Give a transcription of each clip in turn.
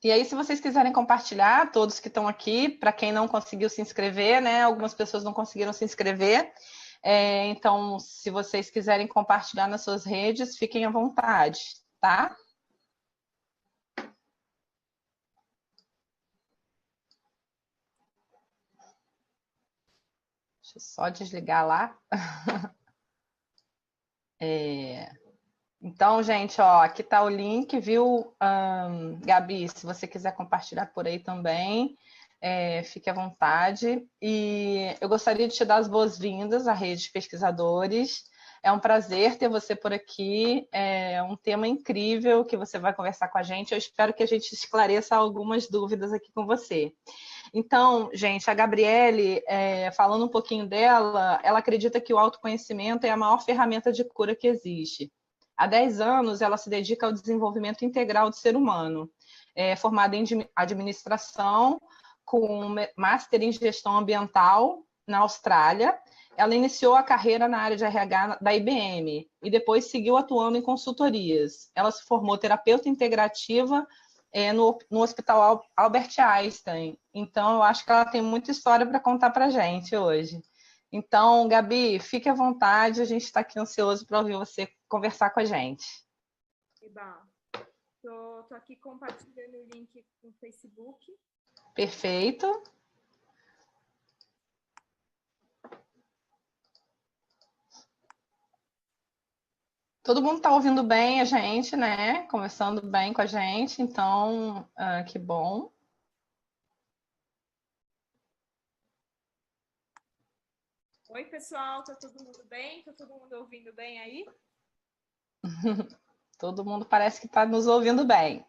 E aí, se vocês quiserem compartilhar, todos que estão aqui, para quem não conseguiu se inscrever, né? Algumas pessoas não conseguiram se inscrever. Então, se vocês quiserem compartilhar nas suas redes, fiquem à vontade, tá? Deixa eu só desligar lá. Então, gente, ó, aqui tá o link, viu, Gabi? Se você quiser compartilhar por aí também, fique à vontade. E eu gostaria de te dar as boas-vindas à Rede de Pesquisadores. É um prazer ter você por aqui. É um tema incrível que você vai conversar com a gente. Eu espero que a gente esclareça algumas dúvidas aqui com você. Então, gente, a Gabriele, falando um pouquinho dela, ela acredita que o autoconhecimento é a maior ferramenta de cura que existe. Há 10 anos, ela se dedica ao desenvolvimento integral do ser humano. Formada em administração, com Master em Gestão Ambiental na Austrália. Ela iniciou a carreira na área de RH da IBM e depois seguiu atuando em consultorias. Ela se formou terapeuta integrativa no Hospital Albert Einstein. Então, eu acho que ela tem muita história para contar para a gente hoje. Então, Gabi, fique à vontade, a gente está aqui ansioso para ouvir você conversar com a gente. Eba, tô aqui compartilhando o link no Facebook. Perfeito. Todo mundo está ouvindo bem a gente, né? Conversando bem com a gente, então, que bom. Oi, pessoal, tá todo mundo bem? Tá todo mundo ouvindo bem aí? Todo mundo parece que está nos ouvindo bem.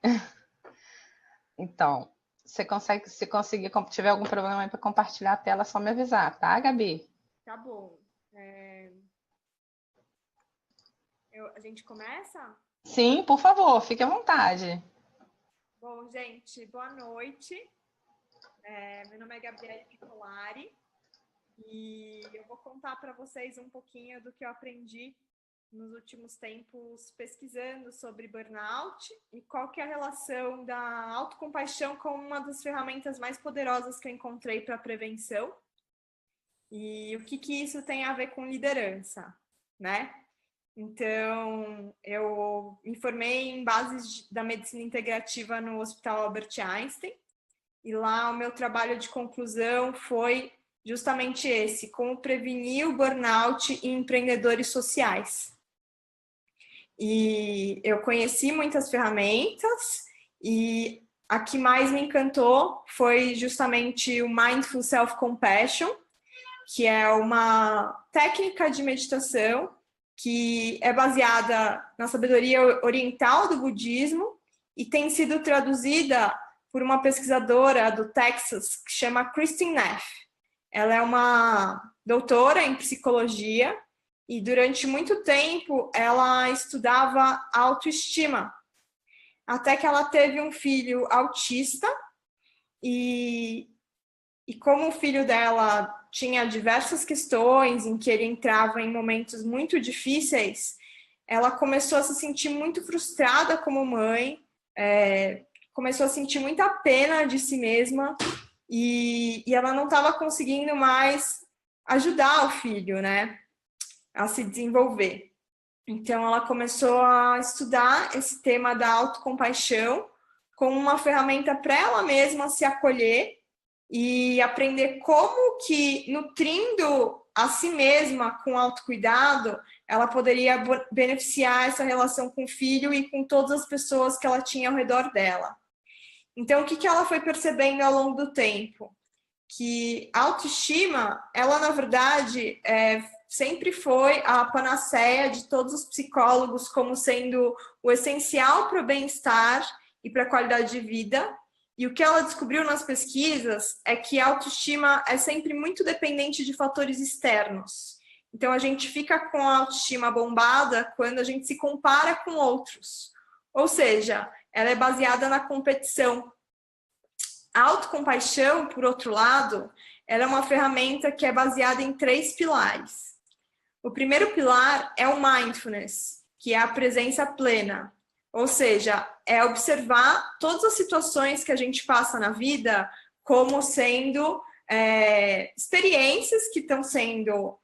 Então, se conseguir, tiver algum problema aí para compartilhar a tela, é só me avisar, tá, Gabi? Tá bom. A gente começa? Sim, por favor, fique à vontade. Bom, gente, boa noite. Meu nome é Gabriele Picolari e eu vou contar para vocês um pouquinho do que eu aprendi nos últimos tempos pesquisando sobre burnout e qual que é a relação da autocompaixão com uma das ferramentas mais poderosas que eu encontrei para prevenção e o que isso tem a ver com liderança, né? Então, eu me formei em bases da medicina integrativa no Hospital Albert Einstein e lá o meu trabalho de conclusão foi justamente esse, como prevenir o burnout em empreendedores sociais. E eu conheci muitas ferramentas e a que mais me encantou foi justamente o Mindful Self-Compassion, que é uma técnica de meditação que é baseada na sabedoria oriental do budismo e tem sido traduzida por uma pesquisadora do Texas que chama Kristin Neff. Ela é uma doutora em psicologia e durante muito tempo ela estudava autoestima, até que ela teve um filho autista e como o filho dela tinha diversas questões em que ele entrava em momentos muito difíceis, ela começou a se sentir muito frustrada como mãe, começou a sentir muita pena de si mesma e ela não estava conseguindo mais ajudar o filho, né, a se desenvolver. Então, ela começou a estudar esse tema da autocompaixão como uma ferramenta para ela mesma se acolher e aprender como que, nutrindo a si mesma com autocuidado, ela poderia beneficiar essa relação com o filho e com todas as pessoas que ela tinha ao redor dela. Então, o que ela foi percebendo ao longo do tempo? Que a autoestima, ela, na verdade, sempre foi a panaceia de todos os psicólogos como sendo o essencial para o bem-estar e para a qualidade de vida. E o que ela descobriu nas pesquisas é que a autoestima é sempre muito dependente de fatores externos. Então, a gente fica com a autoestima bombada quando a gente se compara com outros. Ou seja, ela é baseada na competição. A autocompaixão, por outro lado, ela é uma ferramenta que é baseada em 3 pilares. O primeiro pilar é o mindfulness, que é a presença plena. Ou seja, é observar todas as situações que a gente passa na vida como sendo experiências que estão sendo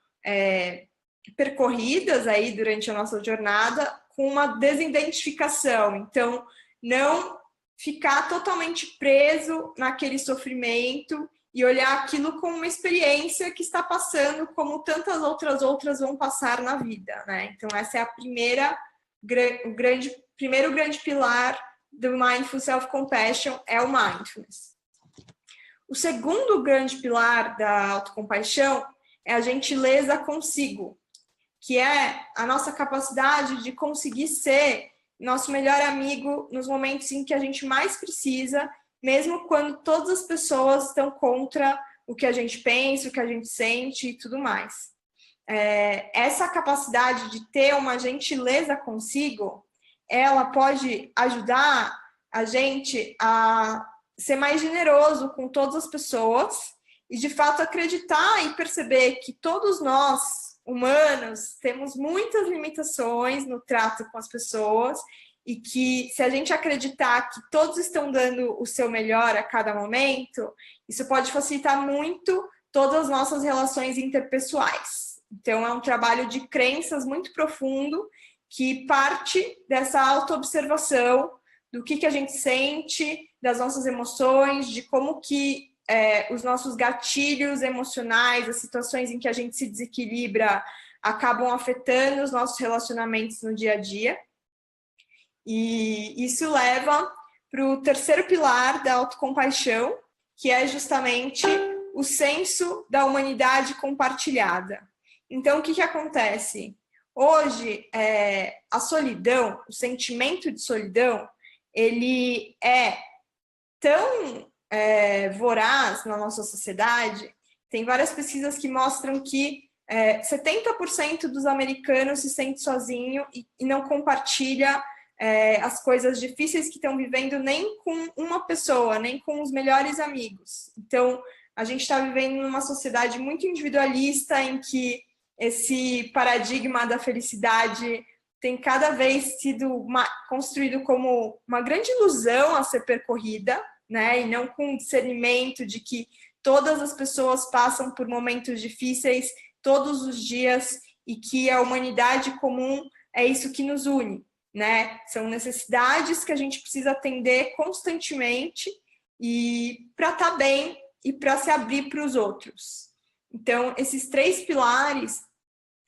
percorridas aí durante a nossa jornada com uma desidentificação. Então, não ficar totalmente preso naquele sofrimento e olhar aquilo como uma experiência que está passando, como tantas outras vão passar na vida, né? Então, essa é a primeiro grande pilar do Mindful Self-Compassion, é o Mindfulness. O segundo grande pilar da autocompaixão é a gentileza consigo, que é a nossa capacidade de conseguir ser nosso melhor amigo nos momentos em que a gente mais precisa, mesmo quando todas as pessoas estão contra o que a gente pensa, o que a gente sente e tudo mais. Essa capacidade de ter uma gentileza consigo, ela pode ajudar a gente a ser mais generoso com todas as pessoas e, de fato, acreditar e perceber que todos nós, humanos, temos muitas limitações no trato com as pessoas e que, se a gente acreditar que todos estão dando o seu melhor a cada momento, isso pode facilitar muito todas as nossas relações interpessoais. Então, é um trabalho de crenças muito profundo que parte dessa autoobservação do que a gente sente, das nossas emoções, de como que os nossos gatilhos emocionais, as situações em que a gente se desequilibra, acabam afetando os nossos relacionamentos no dia a dia. E isso leva para o terceiro pilar da autocompaixão, que é justamente o senso da humanidade compartilhada. Então, o que acontece? Hoje, a solidão, o sentimento de solidão, ele é tão voraz na nossa sociedade. Tem várias pesquisas que mostram que 70% dos americanos se sente sozinho e não compartilha as coisas difíceis que estão vivendo nem com uma pessoa, nem com os melhores amigos. Então, a gente está vivendo numa sociedade muito individualista em que esse paradigma da felicidade tem cada vez sido construído como uma grande ilusão a ser percorrida, né? E não com discernimento de que todas as pessoas passam por momentos difíceis todos os dias e que a humanidade comum é isso que nos une, né? São necessidades que a gente precisa atender constantemente e para estar bem e para se abrir para os outros. Então, esses 3 pilares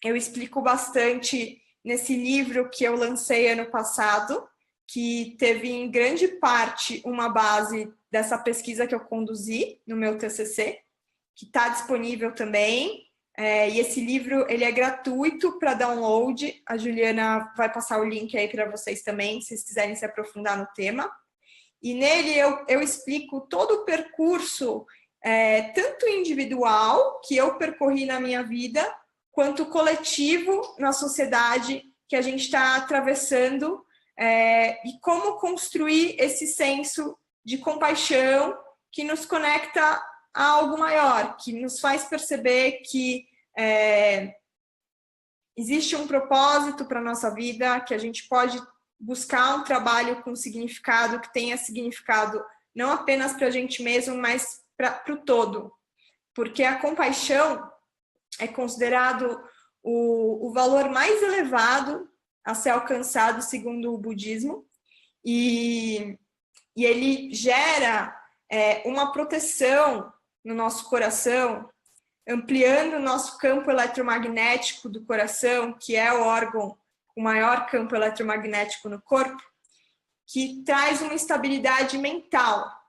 eu explico bastante nesse livro que eu lancei ano passado, que teve em grande parte uma base dessa pesquisa que eu conduzi no meu TCC, que está disponível também. E esse livro ele é gratuito para download. A Juliana vai passar o link aí para vocês também, se vocês quiserem se aprofundar no tema. E nele eu explico todo o percurso, tanto individual, que eu percorri na minha vida, quanto coletivo na sociedade que a gente está atravessando, e como construir esse senso de compaixão que nos conecta a algo maior, que nos faz perceber que existe um propósito para a nossa vida, que a gente pode buscar um trabalho com significado, que tenha significado não apenas para a gente mesmo, mas para o todo. Porque a compaixão é considerado o valor mais elevado a ser alcançado segundo o budismo, e ele gera uma proteção no nosso coração, ampliando o nosso campo eletromagnético do coração, que é o órgão com o maior campo eletromagnético no corpo, que traz uma estabilidade mental.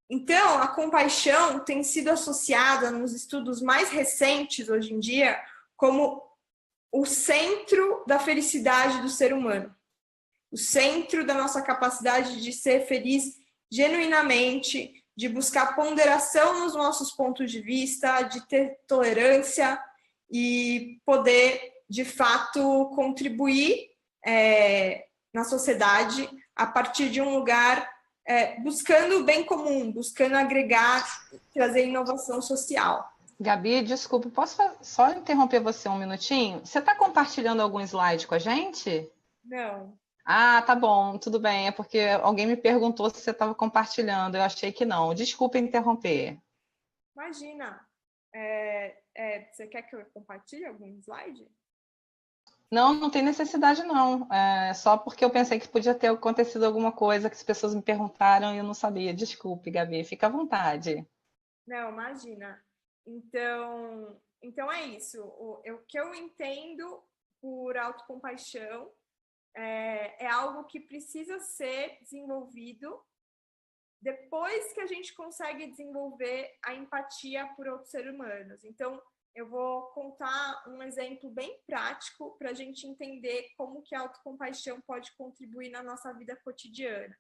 Então, a compaixão tem sido associada nos estudos mais recentes hoje em dia como o centro da felicidade do ser humano, o centro da nossa capacidade de ser feliz genuinamente, de buscar ponderação nos nossos pontos de vista, de ter tolerância e poder, de fato, contribuir na sociedade a partir de um lugar buscando o bem comum, buscando agregar, trazer inovação social. Gabi, desculpa, posso só interromper você um minutinho? Você está compartilhando algum slide com a gente? Não. Ah, tá bom, tudo bem. É porque alguém me perguntou se você estava compartilhando. Eu achei que não. Desculpa interromper. Imagina, você quer que eu compartilhe algum slide? Não, não tem necessidade, não. É só porque eu pensei que podia ter acontecido alguma coisa que as pessoas me perguntaram e eu não sabia. Desculpe, Gabi, fica à vontade. Não, imagina. Então é isso. O que eu entendo por autocompaixão é algo que precisa ser desenvolvido depois que a gente consegue desenvolver a empatia por outros seres humanos. Então, eu vou contar um exemplo bem prático para a gente entender como que a autocompaixão pode contribuir na nossa vida cotidiana.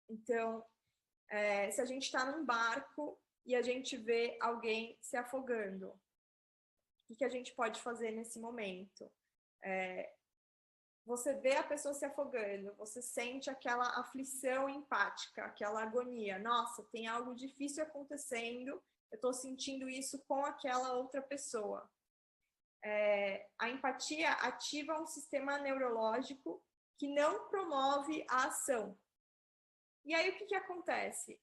Então, se a gente está num barco e a gente vê alguém se afogando, o que a gente pode fazer nesse momento? Você vê a pessoa se afogando, você sente aquela aflição empática, aquela agonia. Nossa, tem algo difícil acontecendo, eu estou sentindo isso com aquela outra pessoa. A empatia ativa um sistema neurológico que não promove a ação. E aí, o que acontece?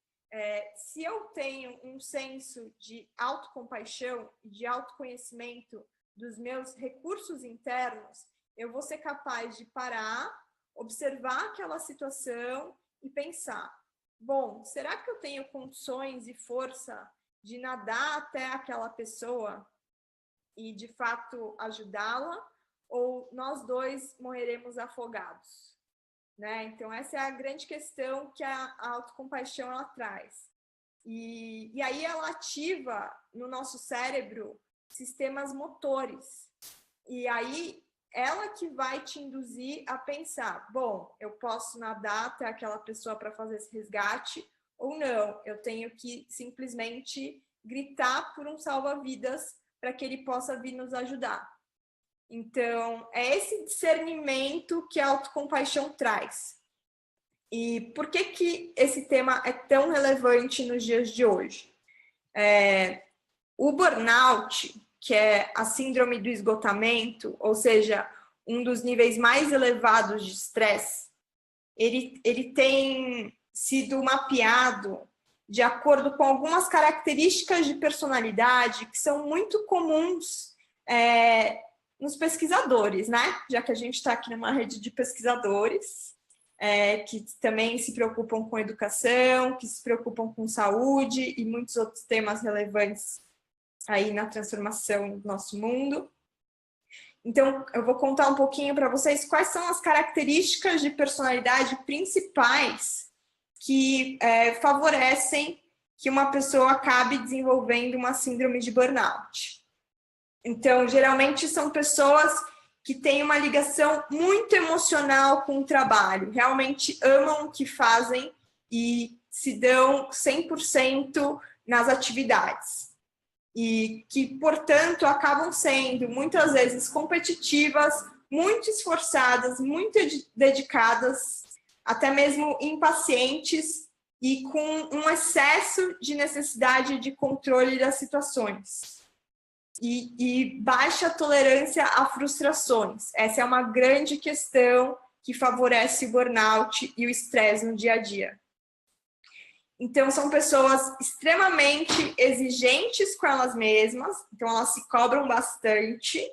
Se eu tenho um senso de autocompaixão e de autoconhecimento dos meus recursos internos, eu vou ser capaz de parar, observar aquela situação e pensar: bom, será que eu tenho condições e força de nadar até aquela pessoa e, de fato, ajudá-la? Ou nós dois morreremos afogados? Né? Então, essa é a grande questão que a autocompaixão ela traz. E aí ela ativa no nosso cérebro sistemas motores. E aí ela que vai te induzir a pensar: bom, eu posso nadar até aquela pessoa para fazer esse resgate, ou não, eu tenho que simplesmente gritar por um salva-vidas para que ele possa vir nos ajudar. Então, é esse discernimento que a autocompaixão traz. E por que esse tema é tão relevante nos dias de hoje? O burnout, que é a síndrome do esgotamento, ou seja, um dos níveis mais elevados de estresse, ele tem sido mapeado de acordo com algumas características de personalidade que são muito comuns nos pesquisadores, né? Já que a gente está aqui numa rede de pesquisadores que também se preocupam com educação, que se preocupam com saúde e muitos outros temas relevantes aí na transformação do nosso mundo. Então, eu vou contar um pouquinho para vocês quais são as características de personalidade principais que favorecem que uma pessoa acabe desenvolvendo uma síndrome de burnout. Então, geralmente são pessoas que têm uma ligação muito emocional com o trabalho, realmente amam o que fazem e se dão 100% nas atividades. E que, portanto, acabam sendo muitas vezes competitivas, muito esforçadas, muito dedicadas, até mesmo impacientes e com um excesso de necessidade de controle das situações. E baixa tolerância a frustrações. Essa é uma grande questão que favorece o burnout e o estresse no dia a dia. Então, são pessoas extremamente exigentes com elas mesmas, então elas se cobram bastante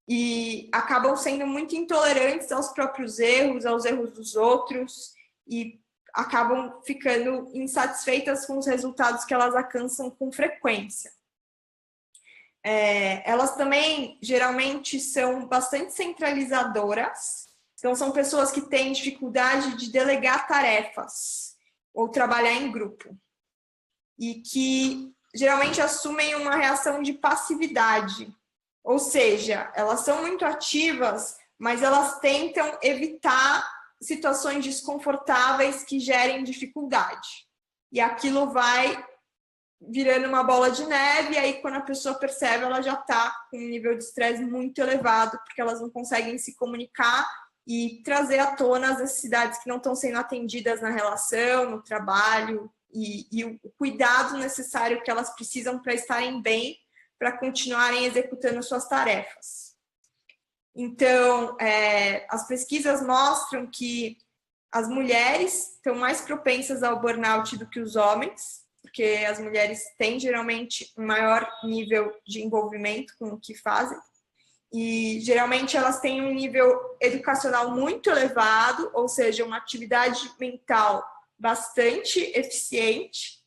e acabam sendo muito intolerantes aos próprios erros, aos erros dos outros, e acabam ficando insatisfeitas com os resultados que elas alcançam com frequência. Elas também, geralmente, são bastante centralizadoras, então são pessoas que têm dificuldade de delegar tarefas ou trabalhar em grupo, e que geralmente assumem uma reação de passividade, ou seja, elas são muito ativas, mas elas tentam evitar situações desconfortáveis que gerem dificuldade, e aquilo vai virando uma bola de neve, e aí quando a pessoa percebe, ela já está com um nível de estresse muito elevado, porque elas não conseguem se comunicar e trazer à tona as necessidades que não estão sendo atendidas na relação, no trabalho, e o cuidado necessário que elas precisam para estarem bem, para continuarem executando suas tarefas. Então, as pesquisas mostram que as mulheres estão mais propensas ao burnout do que os homens, porque as mulheres têm geralmente um maior nível de envolvimento com o que fazem. E geralmente elas têm um nível educacional muito elevado, ou seja, uma atividade mental bastante eficiente,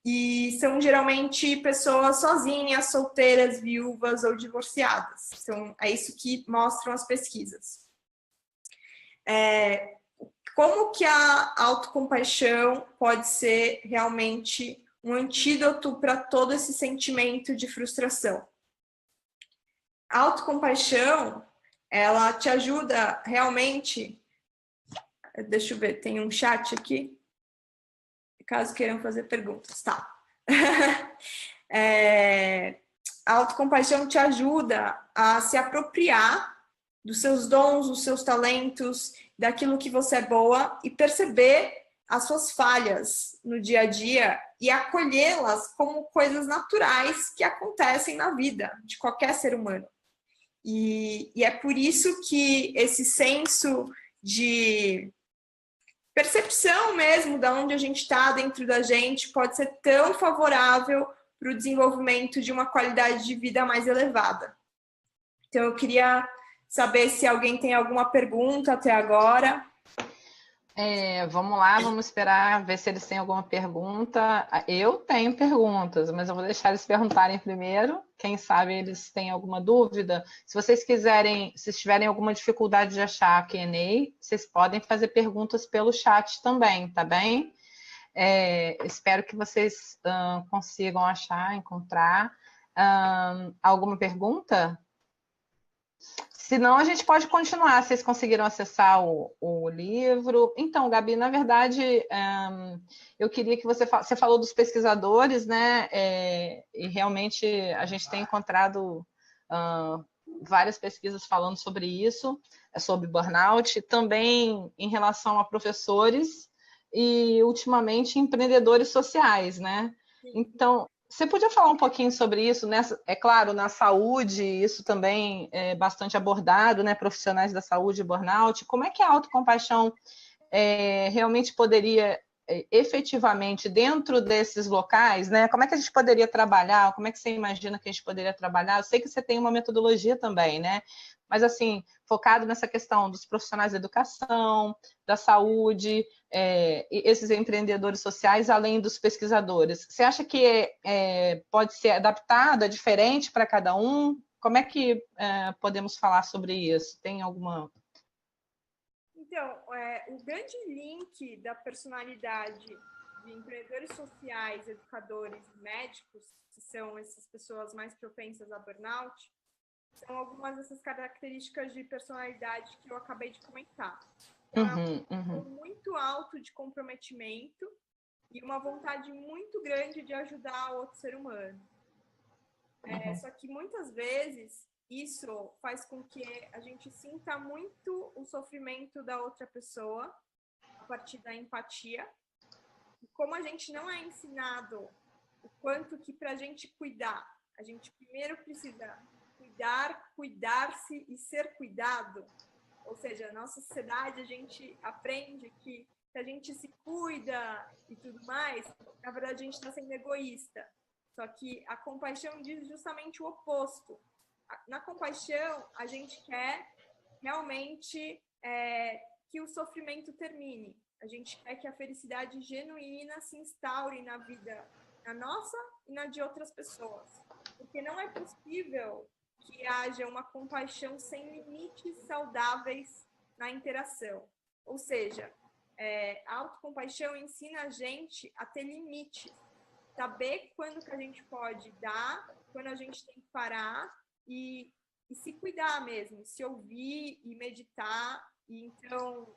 e são geralmente pessoas sozinhas, solteiras, viúvas ou divorciadas. Então, é isso que mostram as pesquisas. Como que a autocompaixão pode ser realmente um antídoto para todo esse sentimento de frustração? A autocompaixão, ela te ajuda realmente... Deixa eu ver, tem um chat aqui. Caso queiram fazer perguntas, tá? A autocompaixão te ajuda a se apropriar dos seus dons, dos seus talentos, daquilo que você é boa e perceber as suas falhas no dia a dia e acolhê-las como coisas naturais que acontecem na vida de qualquer ser humano. E é por isso que esse senso de percepção mesmo de onde a gente está dentro da gente pode ser tão favorável para o desenvolvimento de uma qualidade de vida mais elevada. Então, eu queria saber se alguém tem alguma pergunta até agora. Vamos lá, vamos esperar ver se eles têm alguma pergunta. Eu tenho perguntas, mas eu vou deixar eles perguntarem primeiro. Quem sabe eles têm alguma dúvida. Se vocês quiserem, se tiverem alguma dificuldade de achar a Q&A, vocês podem fazer perguntas pelo chat também, tá bem? Espero que vocês consigam achar, encontrar. Alguma pergunta? Se não, a gente pode continuar. Vocês conseguiram acessar o livro? Então, Gabi, na verdade, eu queria que você falou dos pesquisadores, né? E realmente a gente tem encontrado várias pesquisas falando sobre isso, sobre burnout, também em relação a professores e, ultimamente, empreendedores sociais, né? Então, você podia falar um pouquinho sobre isso, né? É claro, na saúde, isso também é bastante abordado, né? Profissionais da saúde, burnout. Como é que a autocompaixão realmente poderia, efetivamente, dentro desses locais, né? Como é que a gente poderia trabalhar? Como é que você imagina que a gente poderia trabalhar? Eu sei que você tem uma metodologia também, né? Mas, assim, focado nessa questão dos profissionais da educação, da saúde, esses empreendedores sociais, além dos pesquisadores. Você acha que pode ser adaptado, é diferente para cada um? Como é que podemos falar sobre isso? Tem alguma... Então, o grande link da personalidade de empreendedores sociais, educadores e médicos, que são essas pessoas mais propensas a burnout, são algumas dessas características de personalidade que eu acabei de comentar. Então, muito alto de comprometimento e uma vontade muito grande de ajudar outro ser humano. Só que muitas vezes isso faz com que a gente sinta muito o sofrimento da outra pessoa a partir da empatia. E como a gente não é ensinado o quanto que para a gente cuidar, a gente primeiro precisa cuidar-se e ser cuidado. Ou seja, na nossa sociedade a gente aprende que se a gente se cuida e tudo mais, na verdade a gente está sendo egoísta. Só que a compaixão diz justamente o oposto. Na compaixão, a gente quer realmente que o sofrimento termine. A gente quer que a felicidade genuína se instaure na vida, na nossa e na de outras pessoas. Porque não é possível que haja uma compaixão sem limites saudáveis na interação. Ou seja, a autocompaixão ensina a gente a ter limites, saber quando que a gente pode dar, quando a gente tem que parar e se cuidar mesmo, se ouvir e meditar. E então,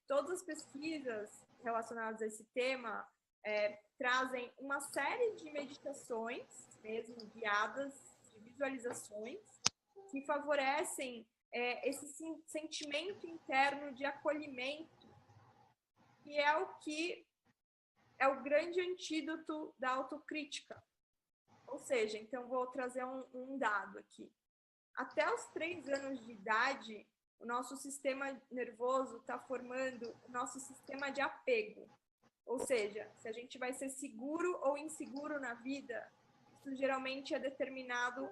todas as pesquisas relacionadas a esse tema trazem uma série de meditações, mesmo guiadas, de visualizações, que favorecem esse sentimento interno de acolhimento, que é o grande antídoto da autocrítica. Ou seja, então vou trazer um dado aqui. até os 3 anos de idade, o nosso sistema nervoso está formando o nosso sistema de apego. Ou seja, se a gente vai ser seguro ou inseguro na vida, isso geralmente é determinado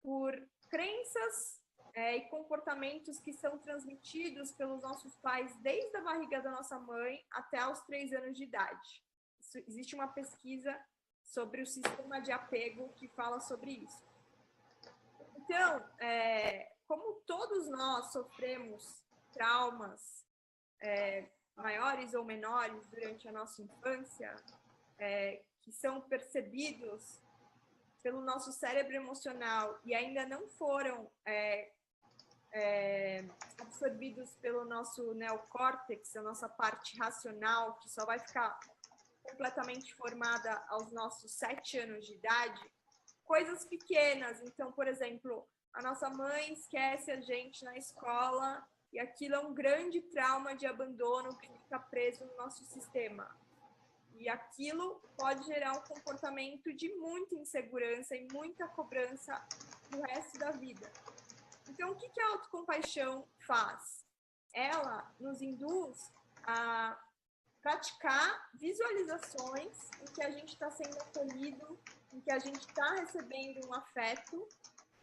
por crenças e comportamentos que são transmitidos pelos nossos pais desde a barriga da nossa mãe até os 3 anos de idade. Existe uma pesquisa sobre o sistema de apego que fala sobre isso. Então, como todos nós sofremos traumas maiores ou menores durante a nossa infância, que são percebidos pelo nosso cérebro emocional e ainda não foram absorvidos pelo nosso neocórtex, a nossa parte racional, que só vai ficar completamente formada aos nossos 7 anos de idade, coisas pequenas. Então, por exemplo, a nossa mãe esquece a gente na escola e aquilo é um grande trauma de abandono que fica preso no nosso sistema. E aquilo pode gerar um comportamento de muita insegurança e muita cobrança no resto da vida. Então, o que a autocompaixão faz? Ela nos induz a praticar visualizações em que a gente está sendo acolhido, em que a gente está recebendo um afeto,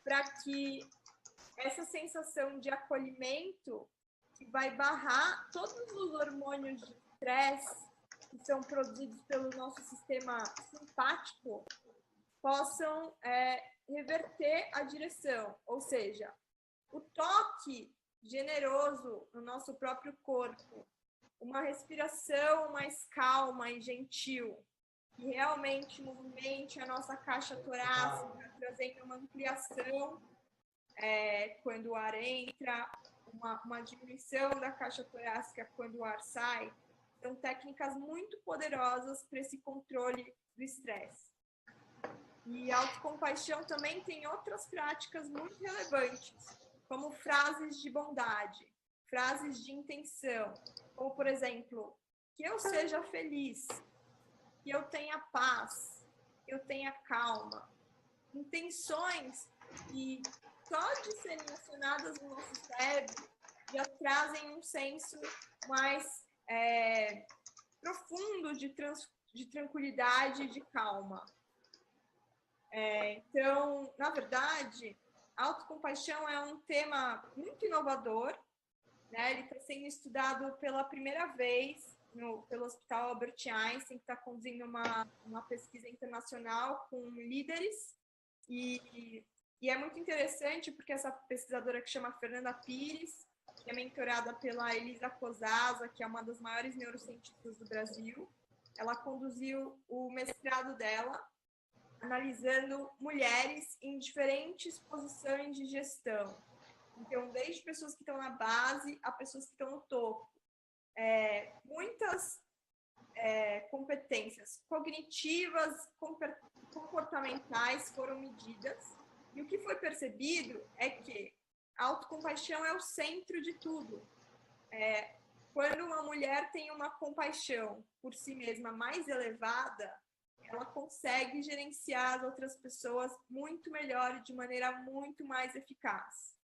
para que essa sensação de acolhimento, que vai barrar todos os hormônios de estresse que são produzidos pelo nosso sistema simpático, possam reverter a direção. Ou seja, o toque generoso no nosso próprio corpo, uma respiração mais calma e gentil, que realmente movimente a nossa caixa torácica, trazendo uma ampliação quando o ar entra, uma diminuição da caixa torácica quando o ar sai. São técnicas muito poderosas para esse controle do estresse. E a autocompaixão também tem outras práticas muito relevantes, como frases de bondade, frases de intenção, ou, por exemplo, que eu seja feliz, que eu tenha paz, que eu tenha calma. Intenções que só de serem acionadas no nosso cérebro já trazem um senso mais profundo de tranquilidade e de calma. Então, na verdade, a autocompaixão é um tema muito inovador, né? Ele está sendo estudado pela primeira vez pelo Hospital Albert Einstein, que está conduzindo uma pesquisa internacional com líderes, e é muito interessante porque essa pesquisadora, que chama Fernanda Pires, que é mentorada pela Elisa Cosasa, que é uma das maiores neurocientistas do Brasil, ela conduziu o mestrado dela analisando mulheres em diferentes posições de gestão. Então, desde pessoas que estão na base a pessoas que estão no topo. Muitas competências cognitivas, comportamentais foram medidas, e o que foi percebido é que a autocompaixão é o centro de tudo. Quando uma mulher tem uma compaixão por si mesma mais elevada, ela consegue gerenciar as outras pessoas muito melhor e de maneira muito mais eficaz.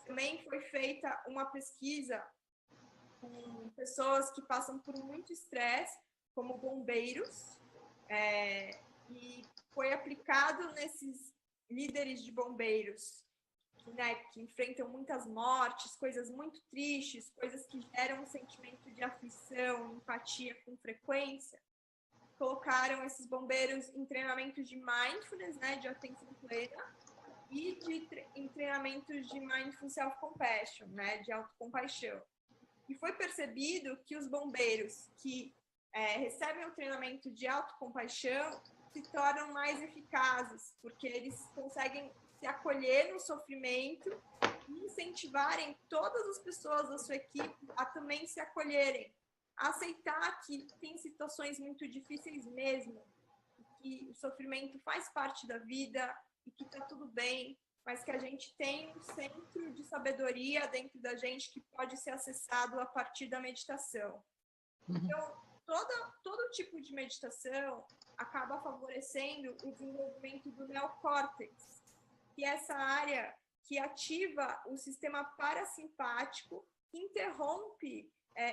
Também foi feita uma pesquisa com pessoas que passam por muito estresse, como bombeiros, e foi aplicado nesses líderes de bombeiros, que enfrentam muitas mortes, coisas muito tristes, coisas que geram um sentimento de aflição, empatia com frequência. Colocaram esses bombeiros em treinamentos de mindfulness, né, de atenção plena, e em treinamentos de mindful self-compassion, né, de autocompaixão. E foi percebido que os bombeiros que recebem o treinamento de autocompaixão se tornam mais eficazes, porque eles conseguem se acolher no sofrimento e incentivarem todas as pessoas da sua equipe a também se acolherem, a aceitar que tem situações muito difíceis mesmo, que o sofrimento faz parte da vida e que está tudo bem, mas que a gente tem um centro de sabedoria dentro da gente que pode ser acessado a partir da meditação. Então, todo tipo de meditação acaba favorecendo o desenvolvimento do neocórtex, que é essa área que ativa o sistema parasimpático, que interrompe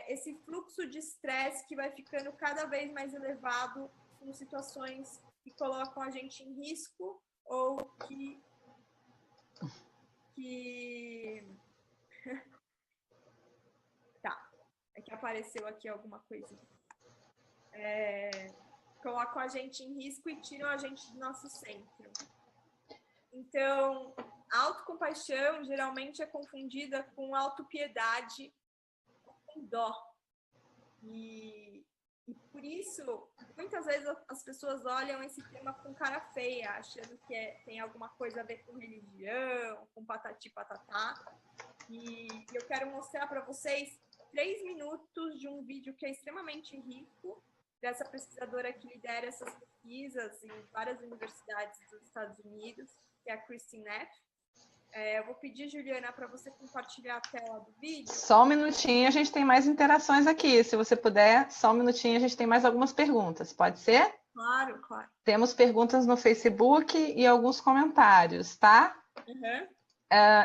esse fluxo de estresse que vai ficando cada vez mais elevado em situações que colocam a gente em risco ou que tá, é que apareceu aqui alguma coisinha. Colocam a gente em risco e tiram a gente do nosso centro. Então, a autocompaixão geralmente é confundida com autopiedade, com dó. E por isso, muitas vezes as pessoas olham esse tema com cara feia, achando que tem alguma coisa a ver com religião, com patati patatá. E eu quero mostrar para vocês 3 minutos de um vídeo que é extremamente rico, dessa pesquisadora que lidera essas pesquisas em várias universidades dos Estados Unidos, que é a Christine Neff. Eu vou pedir, Juliana, para você compartilhar a tela do vídeo. Só um minutinho, a gente tem mais interações aqui. Se você puder, só um minutinho, a gente tem mais algumas perguntas. Pode ser? Claro, claro. Temos perguntas no Facebook e alguns comentários, tá? Uhum.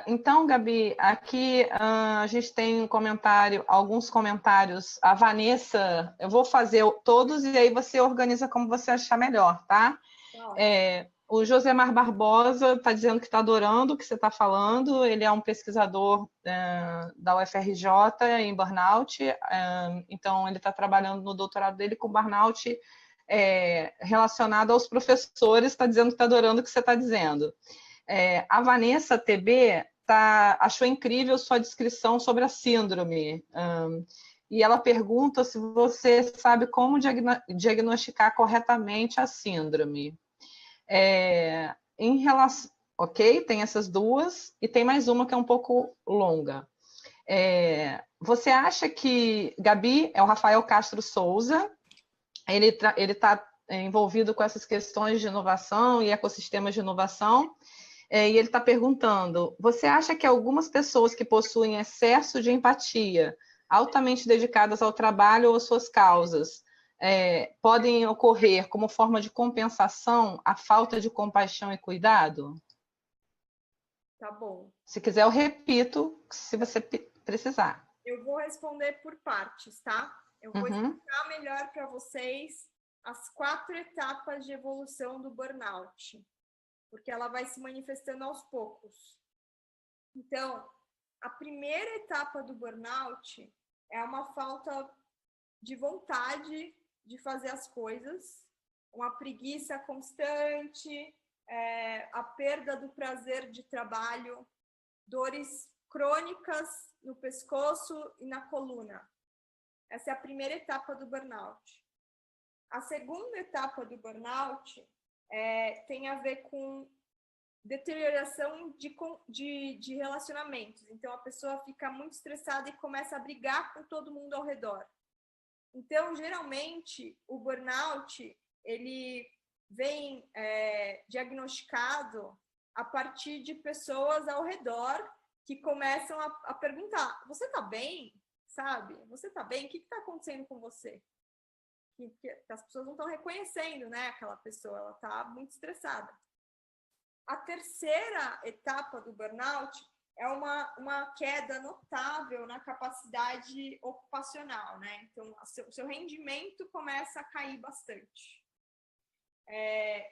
Então, Gabi, aqui a gente tem um comentário, alguns comentários. A Vanessa, eu vou fazer todos e aí você organiza como você achar melhor, tá? O Josemar Barbosa está dizendo que está adorando o que você está falando. Ele é um pesquisador da UFRJ em burnout. Então, ele está trabalhando no doutorado dele com burnout relacionado aos professores. Está dizendo que está adorando o que você está dizendo. A Vanessa TB achou incrível sua descrição sobre a síndrome. E ela pergunta se você sabe como diagnosticar corretamente a síndrome. Em relação, ok? Tem essas duas e tem mais uma que é um pouco longa. Você acha que Gabi é o Rafael Castro Souza? Ele está envolvido com essas questões de inovação e ecossistemas de inovação. E ele está perguntando: você acha que algumas pessoas que possuem excesso de empatia, altamente dedicadas ao trabalho ou às suas causas, podem ocorrer como forma de compensação à falta de compaixão e cuidado? Tá bom. Se quiser, eu repito, se você precisar. Eu vou responder por partes, tá? Eu vou explicar melhor para vocês as 4 etapas de evolução do burnout, porque ela vai se manifestando aos poucos. Então, a primeira etapa do burnout é uma falta de vontade de fazer as coisas, uma preguiça constante, a perda do prazer de trabalho, dores crônicas no pescoço e na coluna. Essa é a primeira etapa do burnout. A segunda etapa do burnout tem a ver com deterioração de relacionamentos. Então, a pessoa fica muito estressada e começa a brigar com todo mundo ao redor. Então, geralmente, o burnout, ele vem diagnosticado a partir de pessoas ao redor que começam a perguntar: você está bem? Sabe? Você está bem? O que está acontecendo com você? Que as pessoas não estão reconhecendo, né, aquela pessoa, ela está muito estressada. A terceira etapa do burnout é uma queda notável na capacidade ocupacional, né? Então, o seu rendimento começa a cair bastante.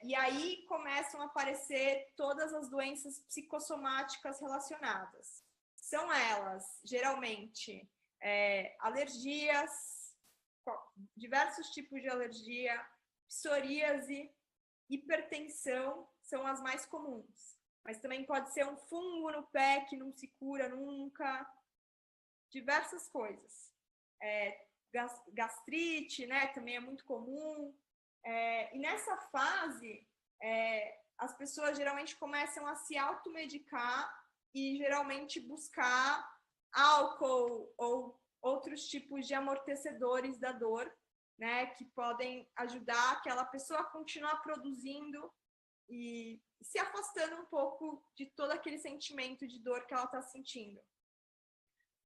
E aí começam a aparecer todas as doenças psicossomáticas relacionadas. São elas, geralmente, alergias, diversos tipos de alergia, psoríase, hipertensão são as mais comuns. Mas também pode ser um fungo no pé que não se cura nunca. Diversas coisas. Gastrite, né, também é muito comum. E nessa fase, as pessoas geralmente começam a se automedicar e geralmente buscar álcool ou outros tipos de amortecedores da dor, né, que podem ajudar aquela pessoa a continuar produzindo e se afastando um pouco de todo aquele sentimento de dor que ela está sentindo.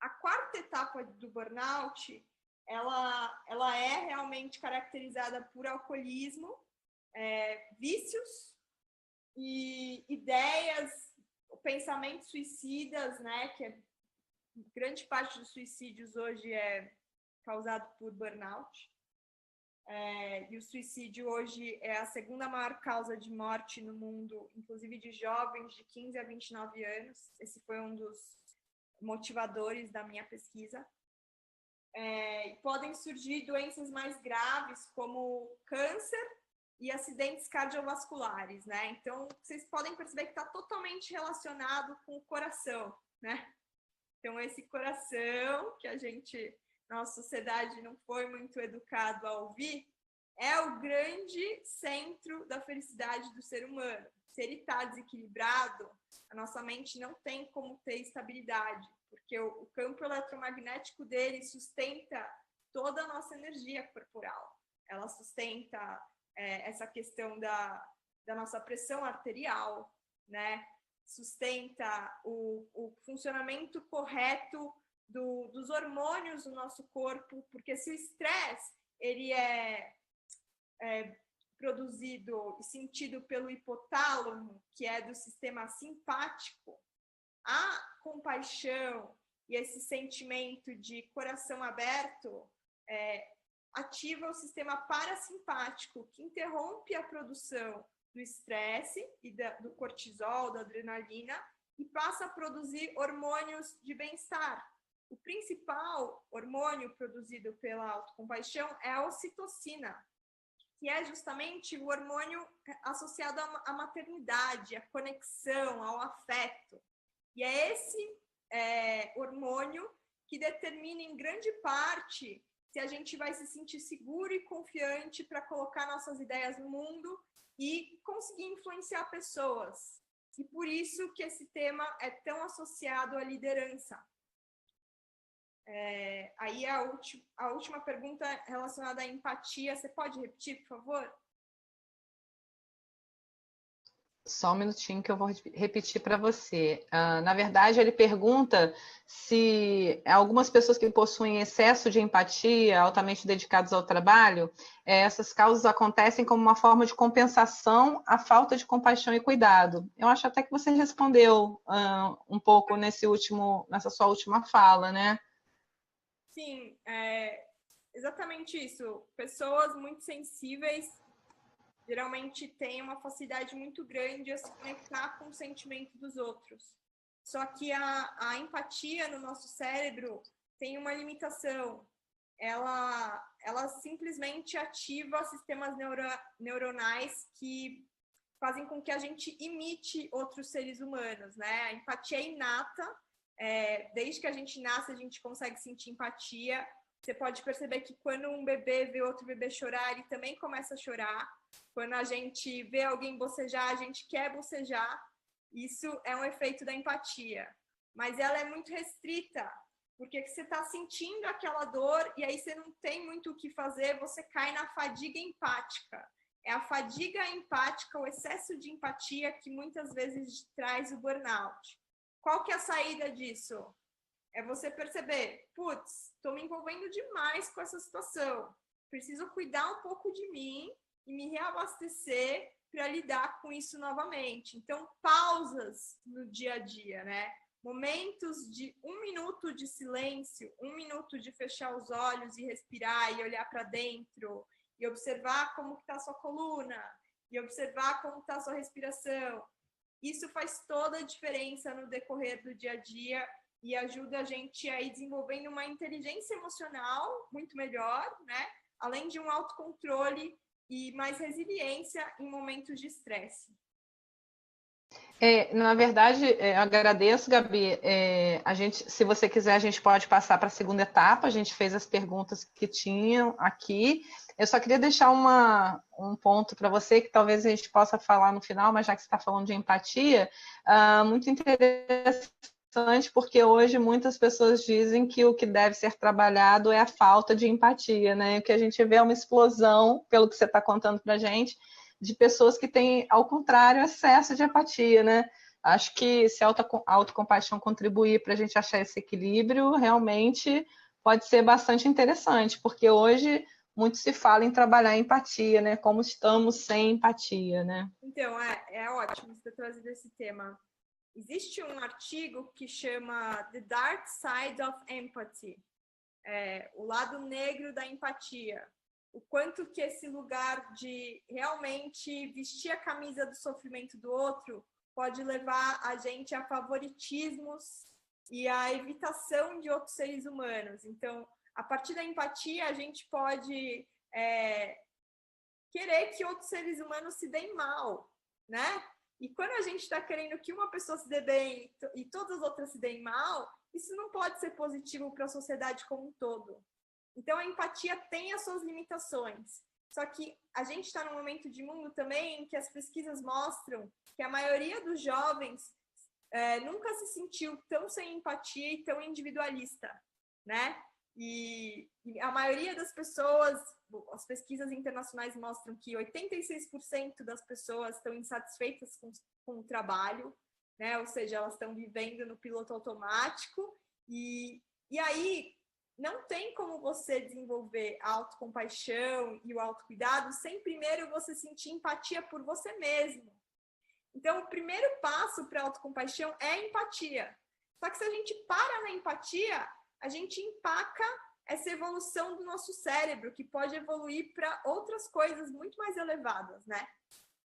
A quarta etapa do burnout, ela é realmente caracterizada por alcoolismo, vícios e ideias pensamentos suicidas, né? Que grande parte dos suicídios hoje é causado por burnout. E o suicídio hoje é a segunda maior causa de morte no mundo, inclusive de jovens de 15 a 29 anos. Esse foi um dos motivadores da minha pesquisa. Podem surgir doenças mais graves, como câncer e acidentes cardiovasculares, né? Então, vocês podem perceber que está totalmente relacionado com o coração, né? Então, esse coração que nossa sociedade não foi muito educado a ouvir, é o grande centro da felicidade do ser humano. Se ele está desequilibrado, a nossa mente não tem como ter estabilidade, porque o campo eletromagnético dele sustenta toda a nossa energia corporal. Ela sustenta essa questão da nossa pressão arterial, né? Sustenta o funcionamento correto dos hormônios do nosso corpo, porque se o estresse ele é produzido e sentido pelo hipotálamo, que é do sistema simpático, a compaixão e esse sentimento de coração aberto ativa o sistema parasimpático, que interrompe a produção do estresse e do cortisol, da adrenalina, e passa a produzir hormônios de bem-estar. O principal hormônio produzido pela autocompaixão é a ocitocina, que é justamente o hormônio associado à maternidade, à conexão, ao afeto. E é esse hormônio que determina em grande parte se a gente vai se sentir seguro e confiante para colocar nossas ideias no mundo e conseguir influenciar pessoas. E por isso que esse tema é tão associado à liderança. Aí a última pergunta relacionada à empatia, você pode repetir, por favor? Só um minutinho que eu vou repetir para você. Na verdade, ele pergunta se algumas pessoas que possuem excesso de empatia, altamente dedicados ao trabalho, essas causas acontecem como uma forma de compensação à falta de compaixão e cuidado. Eu acho até que você respondeu um pouco nessa sua última fala, né? Sim, exatamente isso. Pessoas muito sensíveis geralmente têm uma facilidade muito grande a se conectar com o sentimento dos outros. Só que a empatia no nosso cérebro tem uma limitação. Ela simplesmente ativa sistemas neuronais que fazem com que a gente imite outros seres humanos, né? A empatia é inata. Desde que a gente nasce, a gente consegue sentir empatia. Você pode perceber que quando um bebê vê outro bebê chorar, ele também começa a chorar. Quando a gente vê alguém bocejar, a gente quer bocejar. Isso é um efeito da empatia. Mas ela é muito restrita, porque você está sentindo aquela dor e aí você não tem muito o que fazer, você cai na fadiga empática. É a fadiga empática, o excesso de empatia que muitas vezes traz o burnout. Qual que é a saída disso? É você perceber, putz, estou me envolvendo demais com essa situação. Preciso cuidar um pouco de mim e me reabastecer para lidar com isso novamente. Então, pausas no dia a dia, né? Momentos de 1 minuto de silêncio, 1 minuto de fechar os olhos e respirar e olhar para dentro e observar como está a sua coluna e observar como está a sua respiração. Isso faz toda a diferença no decorrer do dia a dia e ajuda a gente a ir desenvolvendo uma inteligência emocional muito melhor, né? Além de um autocontrole e mais resiliência em momentos de estresse. Na verdade, eu agradeço, Gabi. Se você quiser, a gente pode passar para a segunda etapa. A gente fez as perguntas que tinham aqui. Eu só queria deixar um ponto para você, que talvez a gente possa falar no final, mas já que você está falando de empatia, muito interessante, porque hoje muitas pessoas dizem que o que deve ser trabalhado é a falta de empatia, né? O que a gente vê é uma explosão, pelo que você está contando para a gente, de pessoas que têm, ao contrário, excesso de empatia, né? Acho que se a autocompaixão contribuir para a gente achar esse equilíbrio, realmente pode ser bastante interessante, porque hoje muito se fala em trabalhar a empatia, né? Como estamos sem empatia, né? Então, é ótimo você ter trazido esse tema. Existe um artigo que chama The Dark Side of Empathy, o lado negro da empatia. O quanto que esse lugar de realmente vestir a camisa do sofrimento do outro pode levar a gente a favoritismos e a evitação de outros seres humanos. Então, a partir da empatia, a gente pode querer que outros seres humanos se deem mal, né? E quando a gente está querendo que uma pessoa se dê bem e todas as outras se deem mal, isso não pode ser positivo para a sociedade como um todo. Então, a empatia tem as suas limitações. Só que a gente está num momento de mundo também em que as pesquisas mostram que a maioria dos jovens nunca se sentiu tão sem empatia e tão individualista, né? E a maioria das pessoas, as pesquisas internacionais mostram que 86% das pessoas estão insatisfeitas com o trabalho, né? Ou seja, elas estão vivendo no piloto automático e aí não tem como você desenvolver a autocompaixão e o autocuidado sem primeiro você sentir empatia por você mesmo. Então, o primeiro passo para a autocompaixão é a empatia. Só que se a gente para na empatia, a gente empaca essa evolução do nosso cérebro, que pode evoluir para outras coisas muito mais elevadas, né?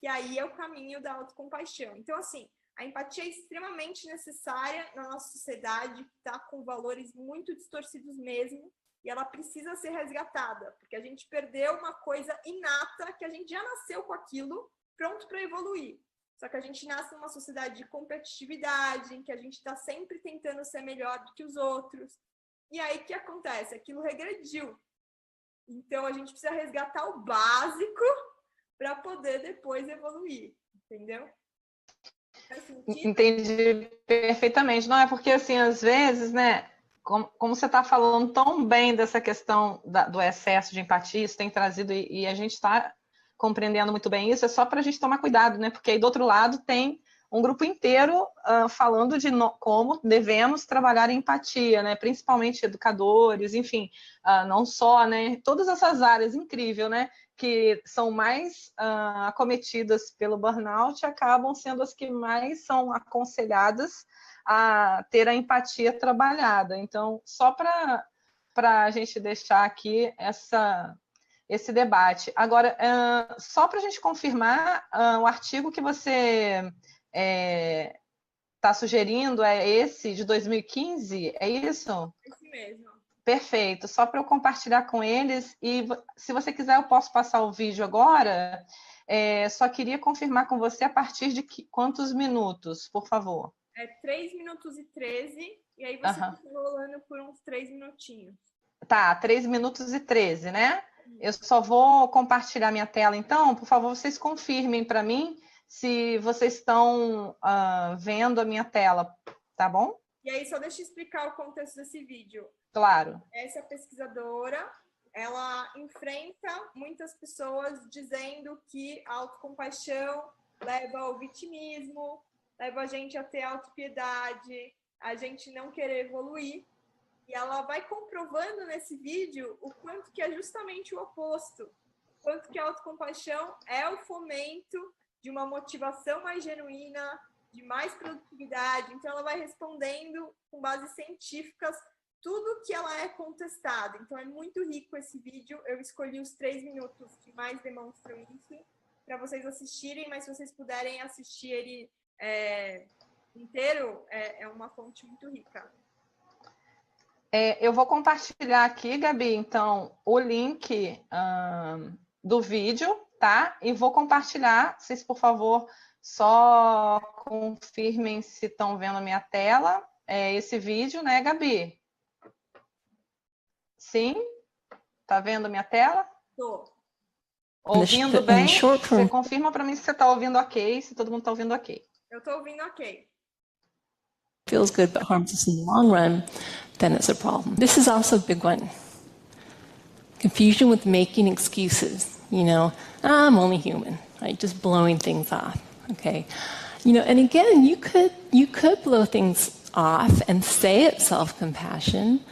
E aí é o caminho da autocompaixão. Então, assim, a empatia é extremamente necessária na nossa sociedade, que está com valores muito distorcidos mesmo, e ela precisa ser resgatada, porque a gente perdeu uma coisa inata, que a gente já nasceu com aquilo, pronto para evoluir. Só que a gente nasce numa sociedade de competitividade, em que a gente está sempre tentando ser melhor do que os outros. E aí, o que acontece? Aquilo regrediu. Então, a gente precisa resgatar o básico para poder depois evoluir, entendeu? Entendi perfeitamente. Não é porque, assim, às vezes, né, como você está falando tão bem dessa questão do excesso de empatia, isso tem trazido, e a gente está compreendendo muito bem isso, é só para a gente tomar cuidado, né? Porque aí do outro lado tem um grupo inteiro falando de como devemos trabalhar em empatia, né? Principalmente educadores, enfim, não só, né? Todas essas áreas incríveis, né? Que são mais acometidas pelo burnout acabam sendo as que mais são aconselhadas a ter a empatia trabalhada. Então, só para a gente deixar aqui esse debate. Agora, só para a gente confirmar, o artigo que você está sugerindo é esse de 2015? É isso? Esse mesmo. Perfeito. Só para eu compartilhar com eles. E se você quiser, eu posso passar o vídeo agora. Só queria confirmar com você a partir de quantos minutos, por favor? 3 minutos e 13. E aí você fica rolando por uns 3 minutinhos. Tá, 3 minutos e 13, né? Eu só vou compartilhar minha tela, então. Por favor, vocês confirmem para mim se vocês estão vendo a minha tela, tá bom? E aí, só deixa eu explicar o contexto desse vídeo. Claro. Essa pesquisadora, ela enfrenta muitas pessoas dizendo que a autocompaixão leva ao vitimismo, leva a gente a ter autopiedade, a gente não querer evoluir. E ela vai comprovando nesse vídeo o quanto que é justamente o oposto. Quanto que a autocompaixão é o fomento de uma motivação mais genuína, de mais produtividade. Então, ela vai respondendo com bases científicas tudo que ela é contestada. Então, é muito rico esse vídeo. Eu escolhi os 3 minutos que mais demonstram isso para vocês assistirem, mas se vocês puderem assistir ele inteiro, é uma fonte muito rica. Eu vou compartilhar aqui, Gabi, então, o link do vídeo, tá? E vou compartilhar, vocês, por favor, só confirmem se estão vendo a minha tela. Esse vídeo, né, Gabi? Sim? Tá vendo a minha tela? Tô. Ouvindo bem? Você confirma para mim se você está ouvindo ok, se todo mundo está ouvindo ok. Eu estou ouvindo ok. Feels good but harms us in the long run, then it's a problem. This is also a big one. Confusion with making excuses. I'm only human, right? Just blowing things off, okay? And again, you could blow things off and say it's self-compassion,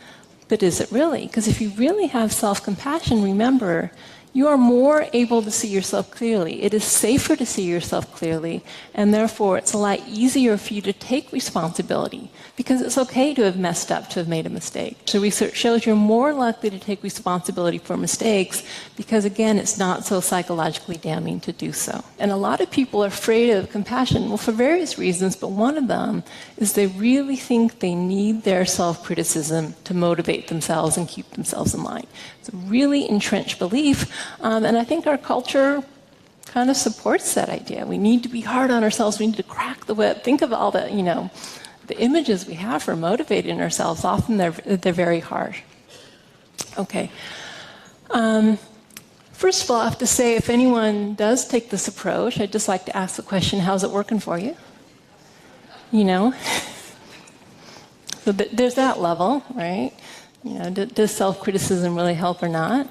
but is it really? Because if you really have self-compassion, remember, you are more able to see yourself clearly. It is safer to see yourself clearly, and therefore it's a lot easier for you to take responsibility, because it's okay to have messed up, to have made a mistake. So research shows you're more likely to take responsibility for mistakes because, again, it's not so psychologically damning to do so. And a lot of people are afraid of compassion, well, for various reasons, but one of them is they really think they need their self-criticism to motivate themselves and keep themselves in line. It's a really entrenched belief, and I think our culture kind of supports that idea. We need to be hard on ourselves, we need to crack the whip. Think of all the, the images we have for motivating ourselves. Often they're very harsh. Okay. First of all, I have to say, if anyone does take this approach, I'd just like to ask the question, how's it working for you? So there's that level, right? Does self-criticism really help or not?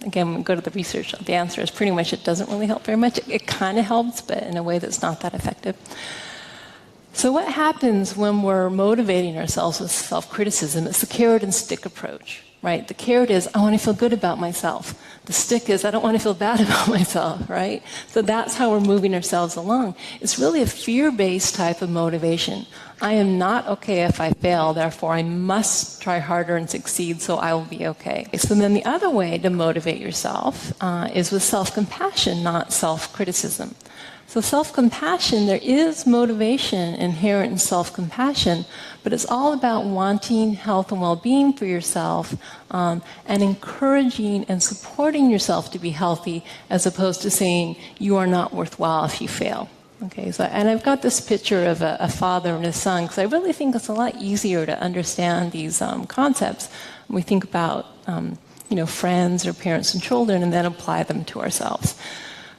Again, when we go to the research, the answer is pretty much it doesn't really help very much. It kind of helps, but in a way that's not that effective. So what happens when we're motivating ourselves with self-criticism? It's the carrot and stick approach, right? The carrot is, I want to feel good about myself. The stick is, I don't want to feel bad about myself, right? So that's how we're moving ourselves along. It's really a fear-based type of motivation. I am not okay if I fail, therefore I must try harder and succeed so I will be okay. So then the other way to motivate yourself is with self-compassion, not self-criticism. So self-compassion, there is motivation inherent in self-compassion, but it's all about wanting health and well-being for yourself and encouraging and supporting yourself to be healthy, as opposed to saying you are not worthwhile if you fail. Okay, and I've got this picture of a father and his son, because I really think it's a lot easier to understand these concepts when we think about friends or parents and children, and then apply them to ourselves.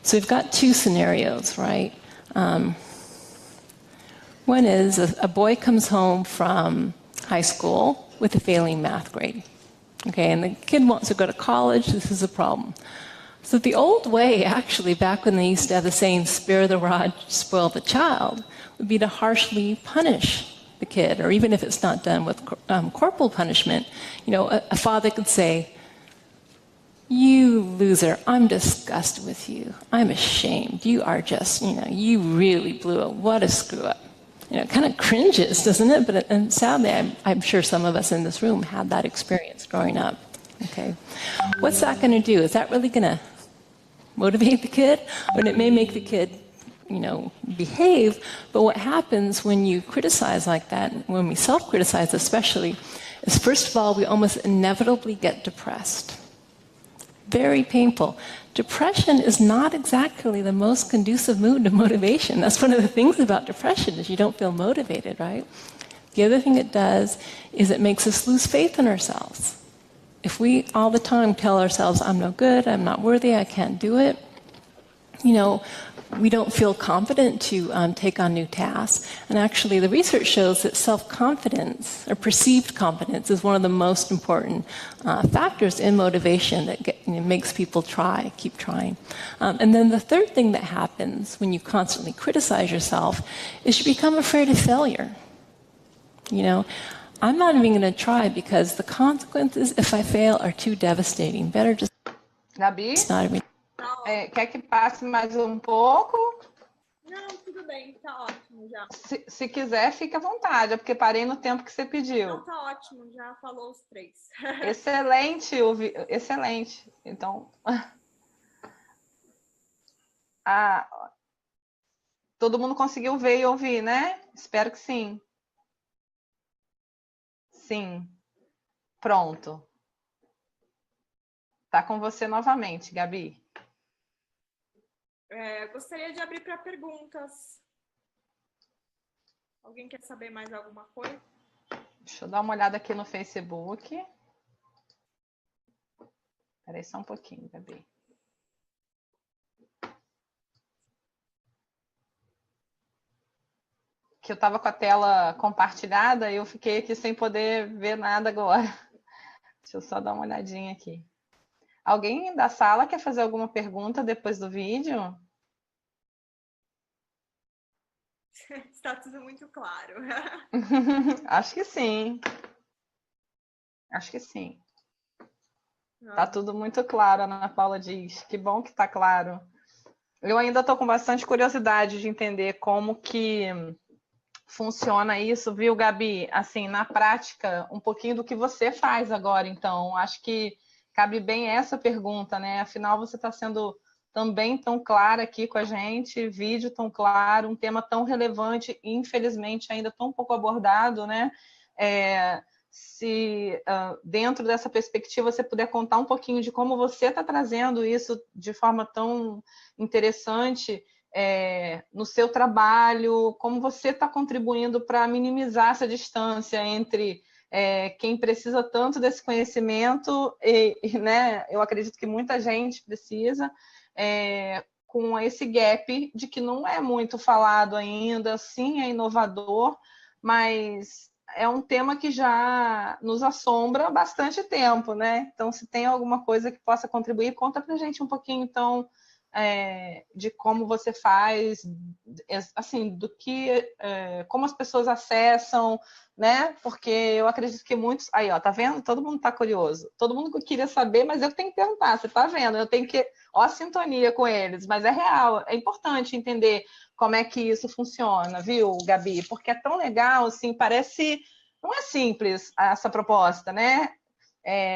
So we've got two scenarios, right? One is a boy comes home from high school with a failing math grade. Okay, and the kid wants to go to college. This is a problem. So the old way, actually, back when they used to have the saying, spare the rod, spoil the child, would be to harshly punish the kid, or even if it's not done with corporal punishment, a father could say, you loser, I'm disgusted with you. I'm ashamed. You are just, you really blew it. What a screw up. It kind of cringes, doesn't it? And sadly, I'm sure some of us in this room had that experience growing up. Okay. What's that going to do? Is that really going to motivate the kid? Or it may make the kid, behave. But what happens when you criticize like that, when we self-criticize especially, is first of all, we almost inevitably get depressed. Very painful. Depression is not exactly the most conducive mood to motivation. That's one of the things about depression, is you don't feel motivated, right? The other thing it does is it makes us lose faith in ourselves. If we all the time tell ourselves, I'm no good, I'm not worthy, I can't do it, we don't feel confident to take on new tasks. And actually, the research shows that self-confidence, or perceived confidence, is one of the most important factors in motivation that makes people keep trying. And then the third thing that happens when you constantly criticize yourself is you become afraid of failure. I'm not even going to try because the consequences, if I fail, are too devastating. Better just Gabi, not even. Quer que passe mais um pouco? Não, tudo bem, tá ótimo já. Se quiser, fique à vontade, é porque parei no tempo que você pediu. Não, tá ótimo, já falou os 3. Excelente, excelente. Então, todo mundo conseguiu ver e ouvir, né? Espero que sim. Sim. Pronto. Tá com você novamente, Gabi. Gostaria de abrir para perguntas. Alguém quer saber mais alguma coisa? Deixa eu dar uma olhada aqui no Facebook. Espera aí só um pouquinho, Gabi. Que eu estava com a tela compartilhada e eu fiquei aqui sem poder ver nada agora. Deixa eu só dar uma olhadinha aqui. Alguém da sala quer fazer alguma pergunta depois do vídeo? Está tudo muito claro. Acho que sim. Acho que sim. Tá tudo muito claro, a Ana Paula diz. Que bom que tá claro. Eu ainda estou com bastante curiosidade de entender como que funciona isso, viu, Gabi? Assim, na prática, um pouquinho do que você faz agora. Então, acho que cabe bem essa pergunta, né? Afinal, você está sendo também tão clara aqui com a gente, vídeo tão claro, um tema tão relevante e, infelizmente, ainda tão pouco abordado, né? Se dentro dessa perspectiva você puder contar um pouquinho de como você está trazendo isso de forma tão interessante no seu trabalho, como você está contribuindo para minimizar essa distância entre quem precisa tanto desse conhecimento né, eu acredito que muita gente precisa, com esse gap de que não é muito falado ainda, sim, é inovador, mas é um tema que já nos assombra há bastante tempo, né? Então, se tem alguma coisa que possa contribuir, conta para a gente um pouquinho, então, de como você faz, assim, do que, como as pessoas acessam, né? Porque eu acredito que muitos... Aí, ó, tá vendo? Todo mundo tá curioso. Todo mundo queria saber, mas eu tenho que perguntar, você tá vendo? Eu tenho que... Ó, a sintonia com eles, mas é real, é importante entender como é que isso funciona, viu, Gabi? Porque é tão legal, assim, parece... Não é simples essa proposta, né?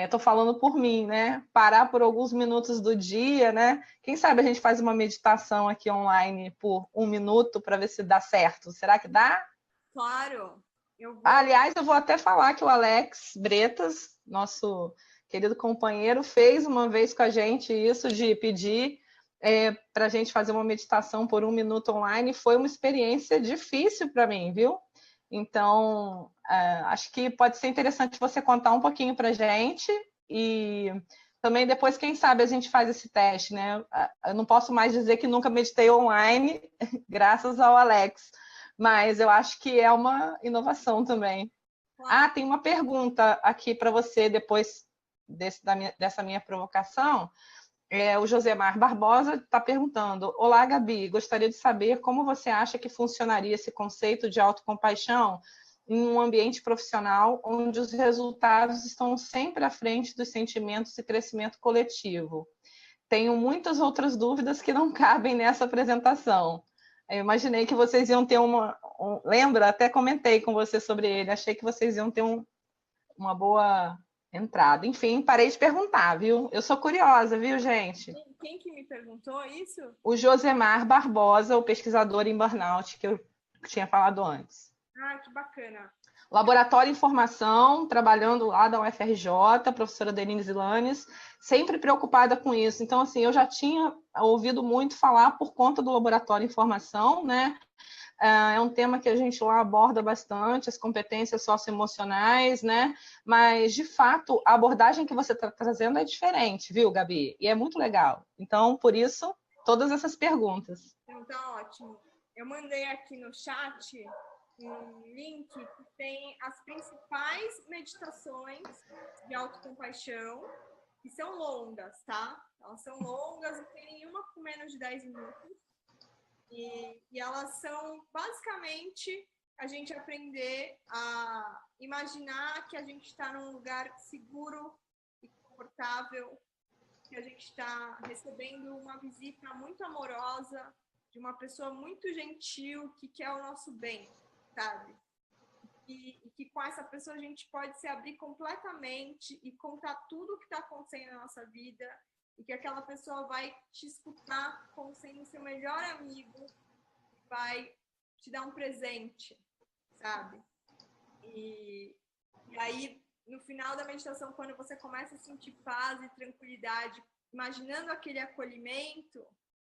Estou falando por mim, né? Parar por alguns minutos do dia, né? Quem sabe a gente faz uma meditação aqui online por 1 minuto para ver se dá certo. Será que dá? Claro. Eu vou... Aliás, eu vou até falar que o Alex Bretas, nosso querido companheiro, fez uma vez com a gente isso de pedir para a gente fazer uma meditação por 1 minuto online. Foi uma experiência difícil para mim, viu? Então, acho que pode ser interessante você contar um pouquinho para a gente e também depois, quem sabe, a gente faz esse teste, né? Eu não posso mais dizer que nunca meditei online, graças ao Alex, mas eu acho que é uma inovação também. Claro. Tem uma pergunta aqui para você depois dessa minha provocação. O Josemar Barbosa está perguntando: olá, Gabi, gostaria de saber como você acha que funcionaria esse conceito de autocompaixão em um ambiente profissional onde os resultados estão sempre à frente dos sentimentos e crescimento coletivo. Tenho muitas outras dúvidas que não cabem nessa apresentação. Eu imaginei que vocês iam ter lembra? Até comentei com você sobre ele. Achei que vocês iam ter uma boa entrada. Enfim, parei de perguntar, viu? Eu sou curiosa, viu, gente? Quem que me perguntou isso? O Josemar Barbosa, o pesquisador em burnout que eu tinha falado antes. Que bacana. Laboratório Informação, trabalhando lá da UFRJ, professora Denise Zilanes, sempre preocupada com isso. Então, assim, eu já tinha ouvido muito falar por conta do Laboratório Informação, né? É um tema que a gente lá aborda bastante, as competências socioemocionais, né? Mas, de fato, a abordagem que você está trazendo é diferente, viu, Gabi? E é muito legal. Então, por isso, todas essas perguntas. Então, tá ótimo. Eu mandei aqui no chat um link que tem as principais meditações de autocompaixão, que são longas, tá? Elas são longas, não tem nenhuma com menos de 10 minutos. E elas são, basicamente, a gente aprender a imaginar que a gente está num lugar seguro e confortável, que a gente está recebendo uma visita muito amorosa de uma pessoa muito gentil que quer o nosso bem, sabe? E que com essa pessoa a gente pode se abrir completamente e contar tudo o que está acontecendo na nossa vida, e que aquela pessoa vai te escutar como sendo seu melhor amigo, vai te dar um presente, sabe? E aí, no final da meditação, quando você começa a sentir paz e tranquilidade, imaginando aquele acolhimento,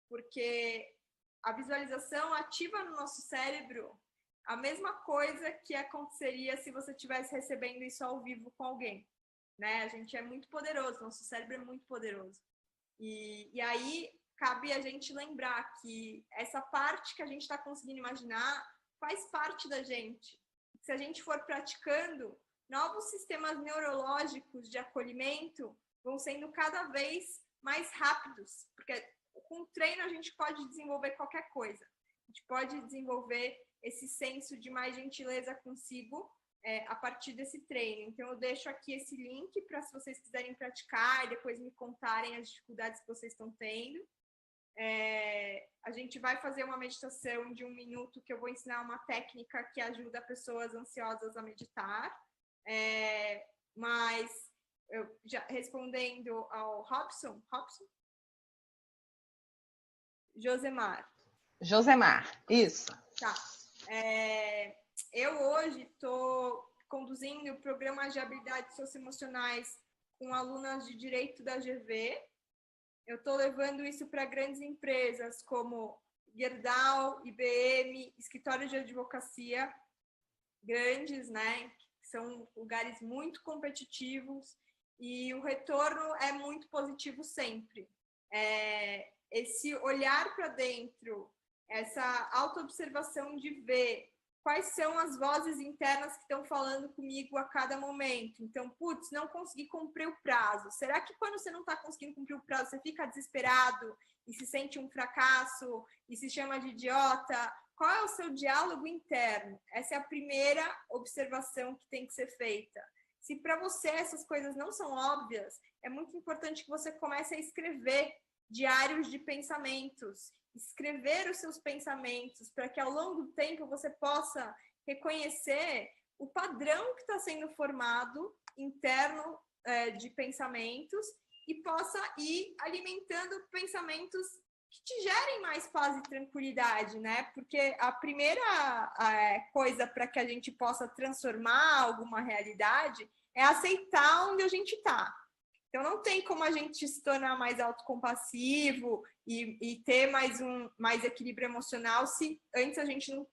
porque a visualização ativa no nosso cérebro a mesma coisa que aconteceria se você estivesse recebendo isso ao vivo com alguém, né? A gente é muito poderoso, nosso cérebro é muito poderoso. E aí cabe a gente lembrar que essa parte que a gente está conseguindo imaginar faz parte da gente. Se a gente for praticando, novos sistemas neurológicos de acolhimento vão sendo cada vez mais rápidos, porque com treino a gente pode desenvolver qualquer coisa. A gente pode desenvolver esse senso de mais gentileza consigo, a partir desse treino. Então, eu deixo aqui esse link para, se vocês quiserem praticar e depois me contarem as dificuldades que vocês estão tendo. A gente vai fazer uma meditação de 1 minuto, que eu vou ensinar uma técnica que ajuda pessoas ansiosas a meditar. Mas, já respondendo ao Robson? Josemar, isso. Tá. Eu hoje estou conduzindo programas de habilidades socioemocionais com alunas de direito da GV. Eu estou levando isso para grandes empresas como Gerdau, IBM, escritórios de advocacia grandes, né? São lugares muito competitivos e o retorno é muito positivo sempre. Esse olhar para dentro, essa autoobservação de ver quais são as vozes internas que estão falando comigo a cada momento. Então, putz, não consegui cumprir o prazo. Será que quando você não está conseguindo cumprir o prazo, você fica desesperado e se sente um fracasso e se chama de idiota? Qual é o seu diálogo interno? Essa é a primeira observação que tem que ser feita. Se para você essas coisas não são óbvias, é muito importante que você comece a escrever diários de pensamentos, escrever os seus pensamentos, para que ao longo do tempo você possa reconhecer o padrão que está sendo formado interno de pensamentos e possa ir alimentando pensamentos que te gerem mais paz e tranquilidade, né? Porque a primeira coisa para que a gente possa transformar alguma realidade é aceitar onde a gente está. Então, não tem como a gente se tornar mais autocompassivo e ter mais equilíbrio emocional se antes a gente não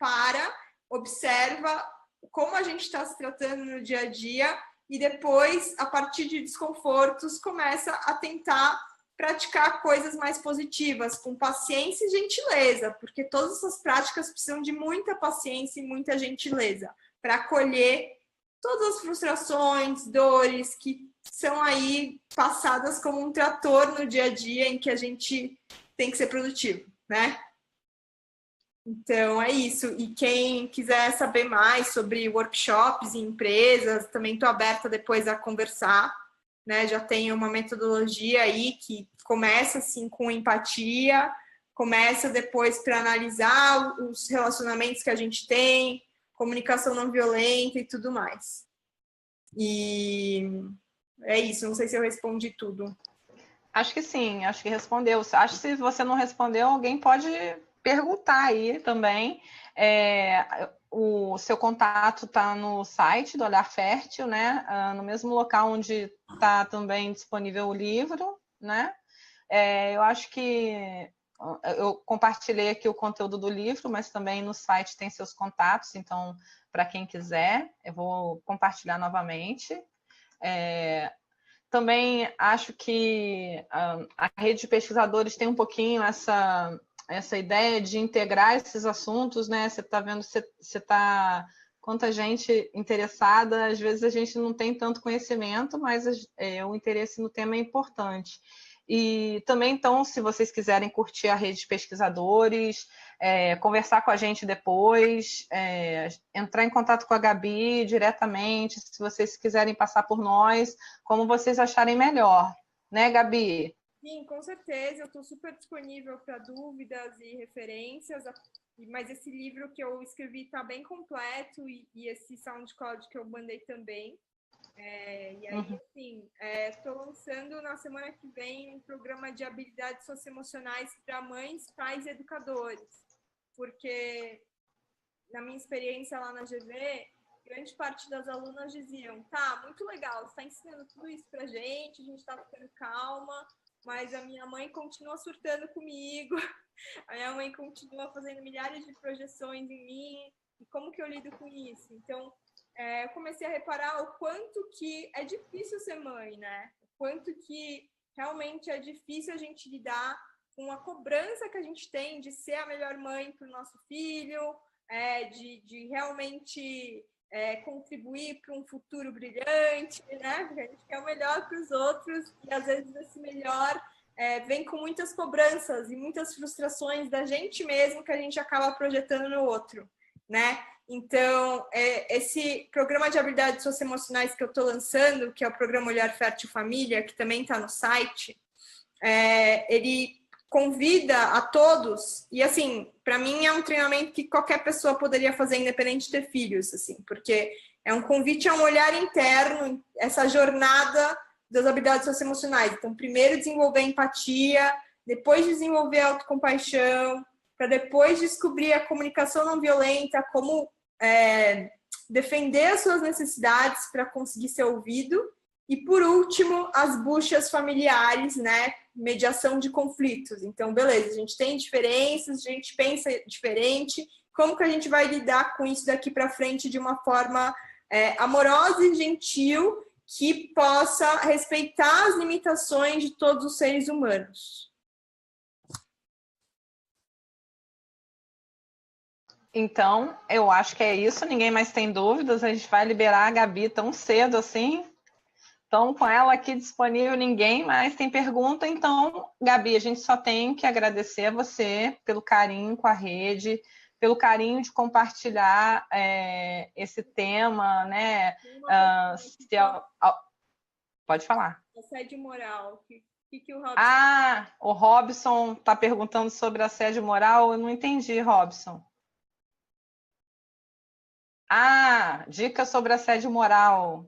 observa como a gente está se tratando no dia a dia e depois, a partir de desconfortos, começa a tentar praticar coisas mais positivas, com paciência e gentileza, porque todas essas práticas precisam de muita paciência e muita gentileza para acolher todas as frustrações, dores que são aí passadas como um trator no dia a dia em que a gente tem que ser produtivo, né? Então, é isso. E quem quiser saber mais sobre workshops e empresas, também estou aberta depois a conversar, né? Já tenho uma metodologia aí que começa, assim, com empatia, começa depois para analisar os relacionamentos que a gente tem, comunicação não violenta e tudo mais. E é isso, não sei se eu respondi tudo. Acho que sim, acho que respondeu. Acho que se você não respondeu, alguém pode perguntar aí também. O seu contato está no site do Olhar Fértil, né? No mesmo local onde está também disponível o livro, né? Eu acho que eu compartilhei aqui o conteúdo do livro, mas também no site tem seus contatos, então, para quem quiser, eu vou compartilhar novamente. Também acho que a rede de pesquisadores tem um pouquinho essa ideia de integrar esses assuntos, né? Você está vendo, você está quanta gente interessada, às vezes a gente não tem tanto conhecimento, mas o interesse no tema é importante. E também, então, se vocês quiserem curtir a rede de pesquisadores, conversar com a gente depois, entrar em contato com a Gabi diretamente, se vocês quiserem passar por nós, como vocês acharem melhor. Né, Gabi? Sim, com certeza. Eu estou super disponível para dúvidas e referências, mas esse livro que eu escrevi está bem completo e esse SoundCloud que eu mandei também. E aí, assim, estou lançando na semana que vem um programa de habilidades socioemocionais para mães, pais e educadores, porque na minha experiência lá na GV, grande parte das alunas diziam, tá, muito legal, você está ensinando tudo isso para a gente está ficando calma, mas a minha mãe continua surtando comigo, a minha mãe continua fazendo milhares de projeções em mim, e como que eu lido com isso? Então, eu comecei a reparar o quanto que é difícil ser mãe, né? O quanto que realmente é difícil a gente lidar com a cobrança que a gente tem de ser a melhor mãe para o nosso filho, de realmente contribuir para um futuro brilhante, né? Porque a gente quer o melhor para os outros e às vezes esse melhor vem com muitas cobranças e muitas frustrações da gente mesmo que a gente acaba projetando no outro. né? Então, esse programa de habilidades socioemocionais que eu estou lançando, que é o programa Olhar Fértil Família, que também está no site, ele convida a todos, e assim, para mim é um treinamento que qualquer pessoa poderia fazer, independente de ter filhos, assim, porque é um convite a um olhar interno, essa jornada das habilidades socioemocionais. Então, primeiro desenvolver empatia, depois desenvolver autocompaixão, para depois descobrir a comunicação não violenta, como defender as suas necessidades para conseguir ser ouvido, e por último, as buchas familiares, né? Mediação de conflitos. Então, beleza, a gente tem diferenças, a gente pensa diferente, como que a gente vai lidar com isso daqui para frente de uma forma amorosa e gentil, que possa respeitar as limitações de todos os seres humanos. Então, eu acho que é isso. Ninguém mais tem dúvidas. A gente vai liberar a Gabi tão cedo assim. Então, com ela aqui disponível, ninguém mais tem pergunta. Então, Gabi, a gente só tem que agradecer a você pelo carinho com a rede, pelo carinho de compartilhar esse tema, né? Pode falar. Assédio moral. Que o Robson... Ah, o Robson está perguntando sobre assédio moral. Eu não entendi, Robson. Ah, dicas sobre assédio moral.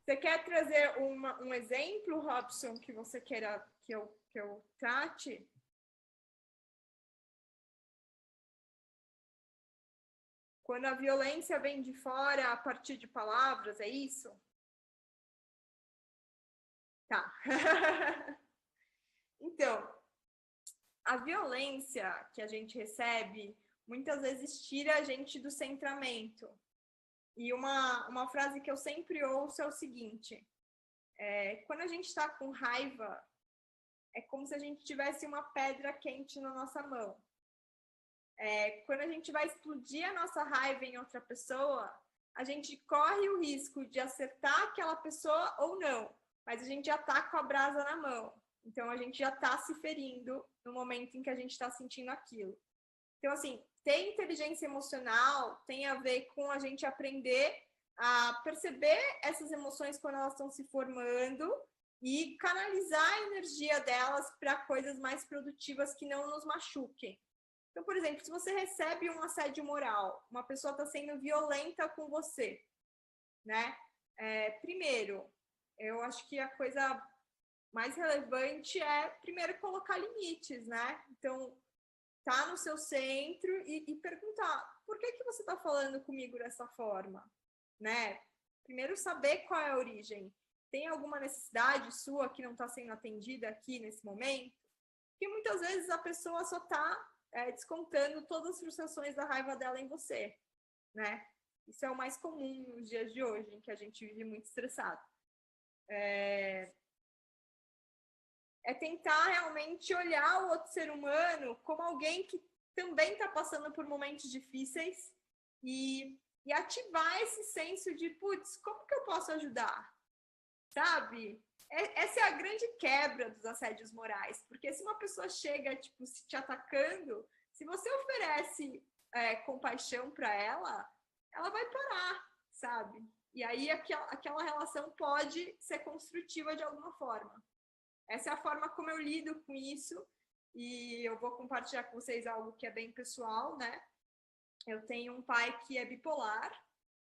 Você quer trazer um exemplo, Robson, que você queira que eu trate? Quando a violência vem de fora a partir de palavras, é isso? Tá. Então, a violência que a gente recebe, muitas vezes tira a gente do centramento. E uma frase que eu sempre ouço é o seguinte, quando a gente está com raiva, é como se a gente tivesse uma pedra quente na nossa mão. Quando a gente vai explodir a nossa raiva em outra pessoa, a gente corre o risco de acertar aquela pessoa ou não, mas a gente já está com a brasa na mão. Então, a gente já está se ferindo no momento em que a gente está sentindo aquilo. Então, assim, ter inteligência emocional tem a ver com a gente aprender a perceber essas emoções quando elas estão se formando e canalizar a energia delas para coisas mais produtivas que não nos machuquem. Então, por exemplo, se você recebe um assédio moral, uma pessoa está sendo violenta com você, né? Primeiro, eu acho que a coisa mais relevante é, primeiro, colocar limites, né? Então, tá no seu centro e perguntar, por que você está falando comigo dessa forma, né? Primeiro, saber qual é a origem. Tem alguma necessidade sua que não está sendo atendida aqui nesse momento? Porque muitas vezes a pessoa só está descontando todas as frustrações da raiva dela em você, né? Isso é o mais comum nos dias de hoje, em que a gente vive muito estressado. É tentar realmente olhar o outro ser humano como alguém que também está passando por momentos difíceis e ativar esse senso de, putz, como que eu posso ajudar? Sabe? Essa é a grande quebra dos assédios morais, porque se uma pessoa chega, tipo, te atacando, se você oferece compaixão para ela, ela vai parar, sabe? E aí aquela relação pode ser construtiva de alguma forma. Essa é a forma como eu lido com isso e eu vou compartilhar com vocês algo que é bem pessoal, né? Eu tenho um pai que é bipolar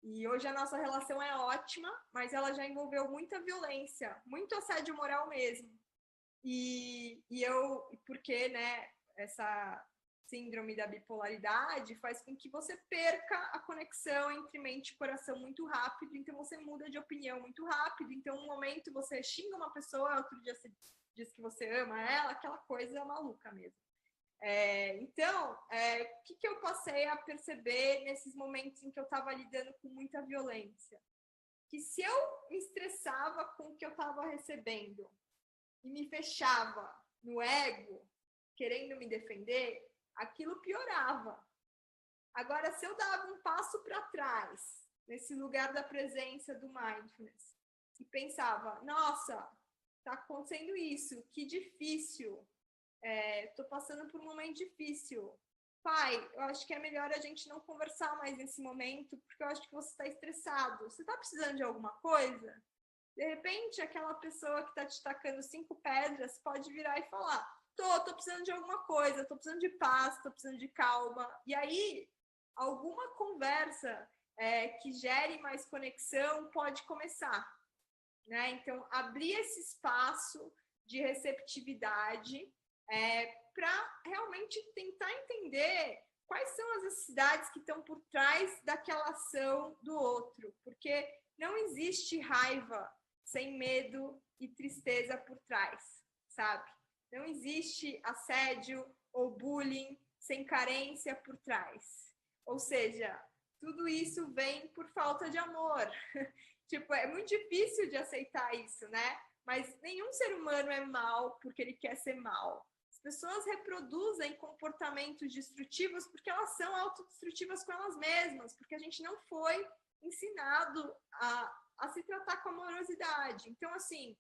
e hoje a nossa relação é ótima, mas ela já envolveu muita violência, muito assédio moral mesmo. Porque, né, essa síndrome da bipolaridade faz com que você perca a conexão entre mente e coração muito rápido, então você muda de opinião muito rápido, então um momento você xinga uma pessoa, outro dia você diz que você ama ela, aquela coisa maluca mesmo. Então, o que eu passei a perceber nesses momentos em que eu estava lidando com muita violência? Que se eu me estressava com o que eu estava recebendo e me fechava no ego, querendo me defender, aquilo piorava. Agora, se eu dava um passo para trás, nesse lugar da presença do mindfulness, e pensava, nossa, está acontecendo isso, que difícil, estou passando por um momento difícil, pai, eu acho que é melhor a gente não conversar mais nesse momento, porque eu acho que você está estressado. Você está precisando de alguma coisa? De repente, aquela pessoa que está te tacando 5 pedras pode virar e falar: tô precisando de alguma coisa, tô precisando de paz, tô precisando de calma. E aí, alguma conversa que gere mais conexão pode começar, né? Então, abrir esse espaço de receptividade para realmente tentar entender quais são as necessidades que estão por trás daquela ação do outro, porque não existe raiva sem medo e tristeza por trás, sabe? Não existe assédio ou bullying sem carência por trás. Ou seja, tudo isso vem por falta de amor. Tipo, é muito difícil de aceitar isso, né? Mas nenhum ser humano é mal porque ele quer ser mal. As pessoas reproduzem comportamentos destrutivos porque elas são autodestrutivas com elas mesmas, porque a gente não foi ensinado a se tratar com amorosidade. Então, assim,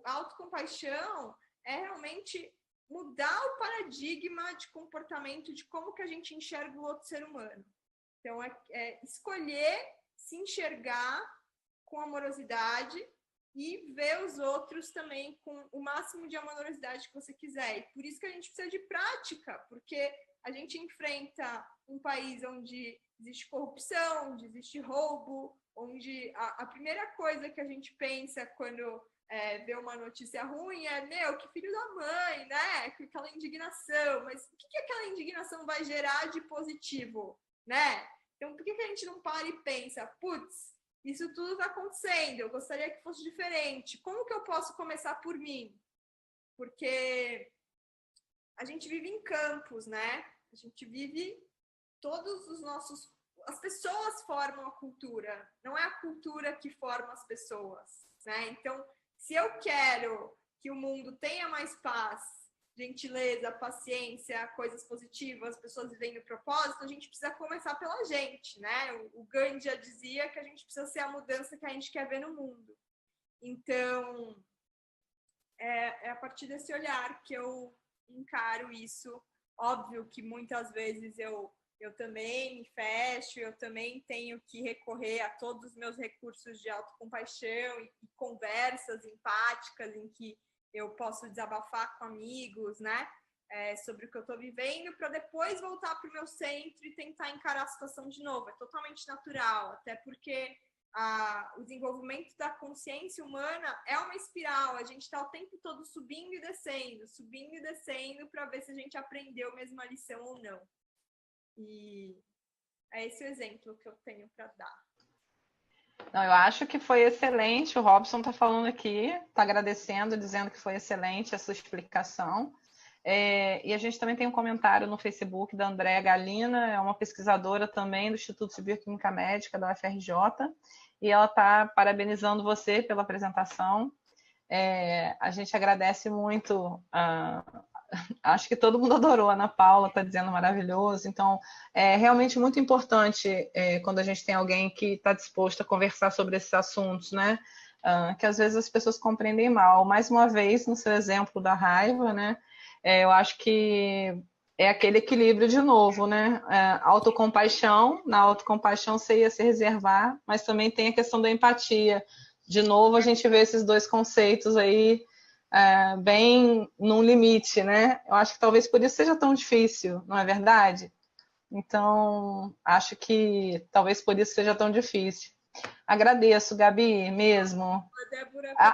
a autocompaixão é realmente mudar o paradigma de comportamento de como que a gente enxerga o outro ser humano. Então, é escolher se enxergar com amorosidade e ver os outros também com o máximo de amorosidade que você quiser. E por isso que a gente precisa de prática, porque a gente enfrenta um país onde existe corrupção, onde existe roubo, onde a primeira coisa que a gente pensa quando vê uma notícia ruim é: meu, que filho da mãe, né? Com aquela indignação. Mas o que aquela indignação vai gerar de positivo, né? Então, por que a gente não para e pensa: putz, isso tudo está acontecendo, eu gostaria que fosse diferente. Como que eu posso começar por mim? Porque a gente vive em campos, né? A gente vive todos os nossos... As pessoas formam a cultura, não é a cultura que forma as pessoas, né? Então, se eu quero que o mundo tenha mais paz, gentileza, paciência, coisas positivas, pessoas vivendo o propósito, a gente precisa começar pela gente, né? O Gandhi já dizia que a gente precisa ser a mudança que a gente quer ver no mundo. Então, é a partir desse olhar que eu encaro isso. Óbvio que muitas vezes eu também me fecho, eu também tenho que recorrer a todos os meus recursos de autocompaixão e conversas empáticas em que eu posso desabafar com amigos, né, sobre o que eu estou vivendo, para depois voltar para o meu centro e tentar encarar a situação de novo. É totalmente natural, até porque o desenvolvimento da consciência humana é uma espiral. A gente está o tempo todo subindo e descendo para ver se a gente aprendeu mesmo a lição ou não. E é esse o exemplo que eu tenho para dar. Não, eu acho que foi excelente. O Robson está falando aqui, está agradecendo, dizendo que foi excelente a sua explicação. E a gente também tem um comentário no Facebook da Andréa Galina, é uma pesquisadora também do Instituto de Bioquímica Médica da UFRJ, e ela está parabenizando você pela apresentação. A gente agradece muito. Acho que todo mundo adorou. A Ana Paula está dizendo maravilhoso. Então, é realmente muito importante quando a gente tem alguém que está disposto a conversar sobre esses assuntos, né? Que às vezes as pessoas compreendem mal. Mais uma vez, no seu exemplo da raiva, né? Eu acho que é aquele equilíbrio de novo, né? Autocompaixão, na autocompaixão você ia se reservar, mas também tem a questão da empatia. De novo, a gente vê esses dois conceitos aí bem num limite, né? Eu acho que talvez por isso seja tão difícil, não é verdade? Então, acho que talvez por isso seja tão difícil. Agradeço, Gabi, mesmo.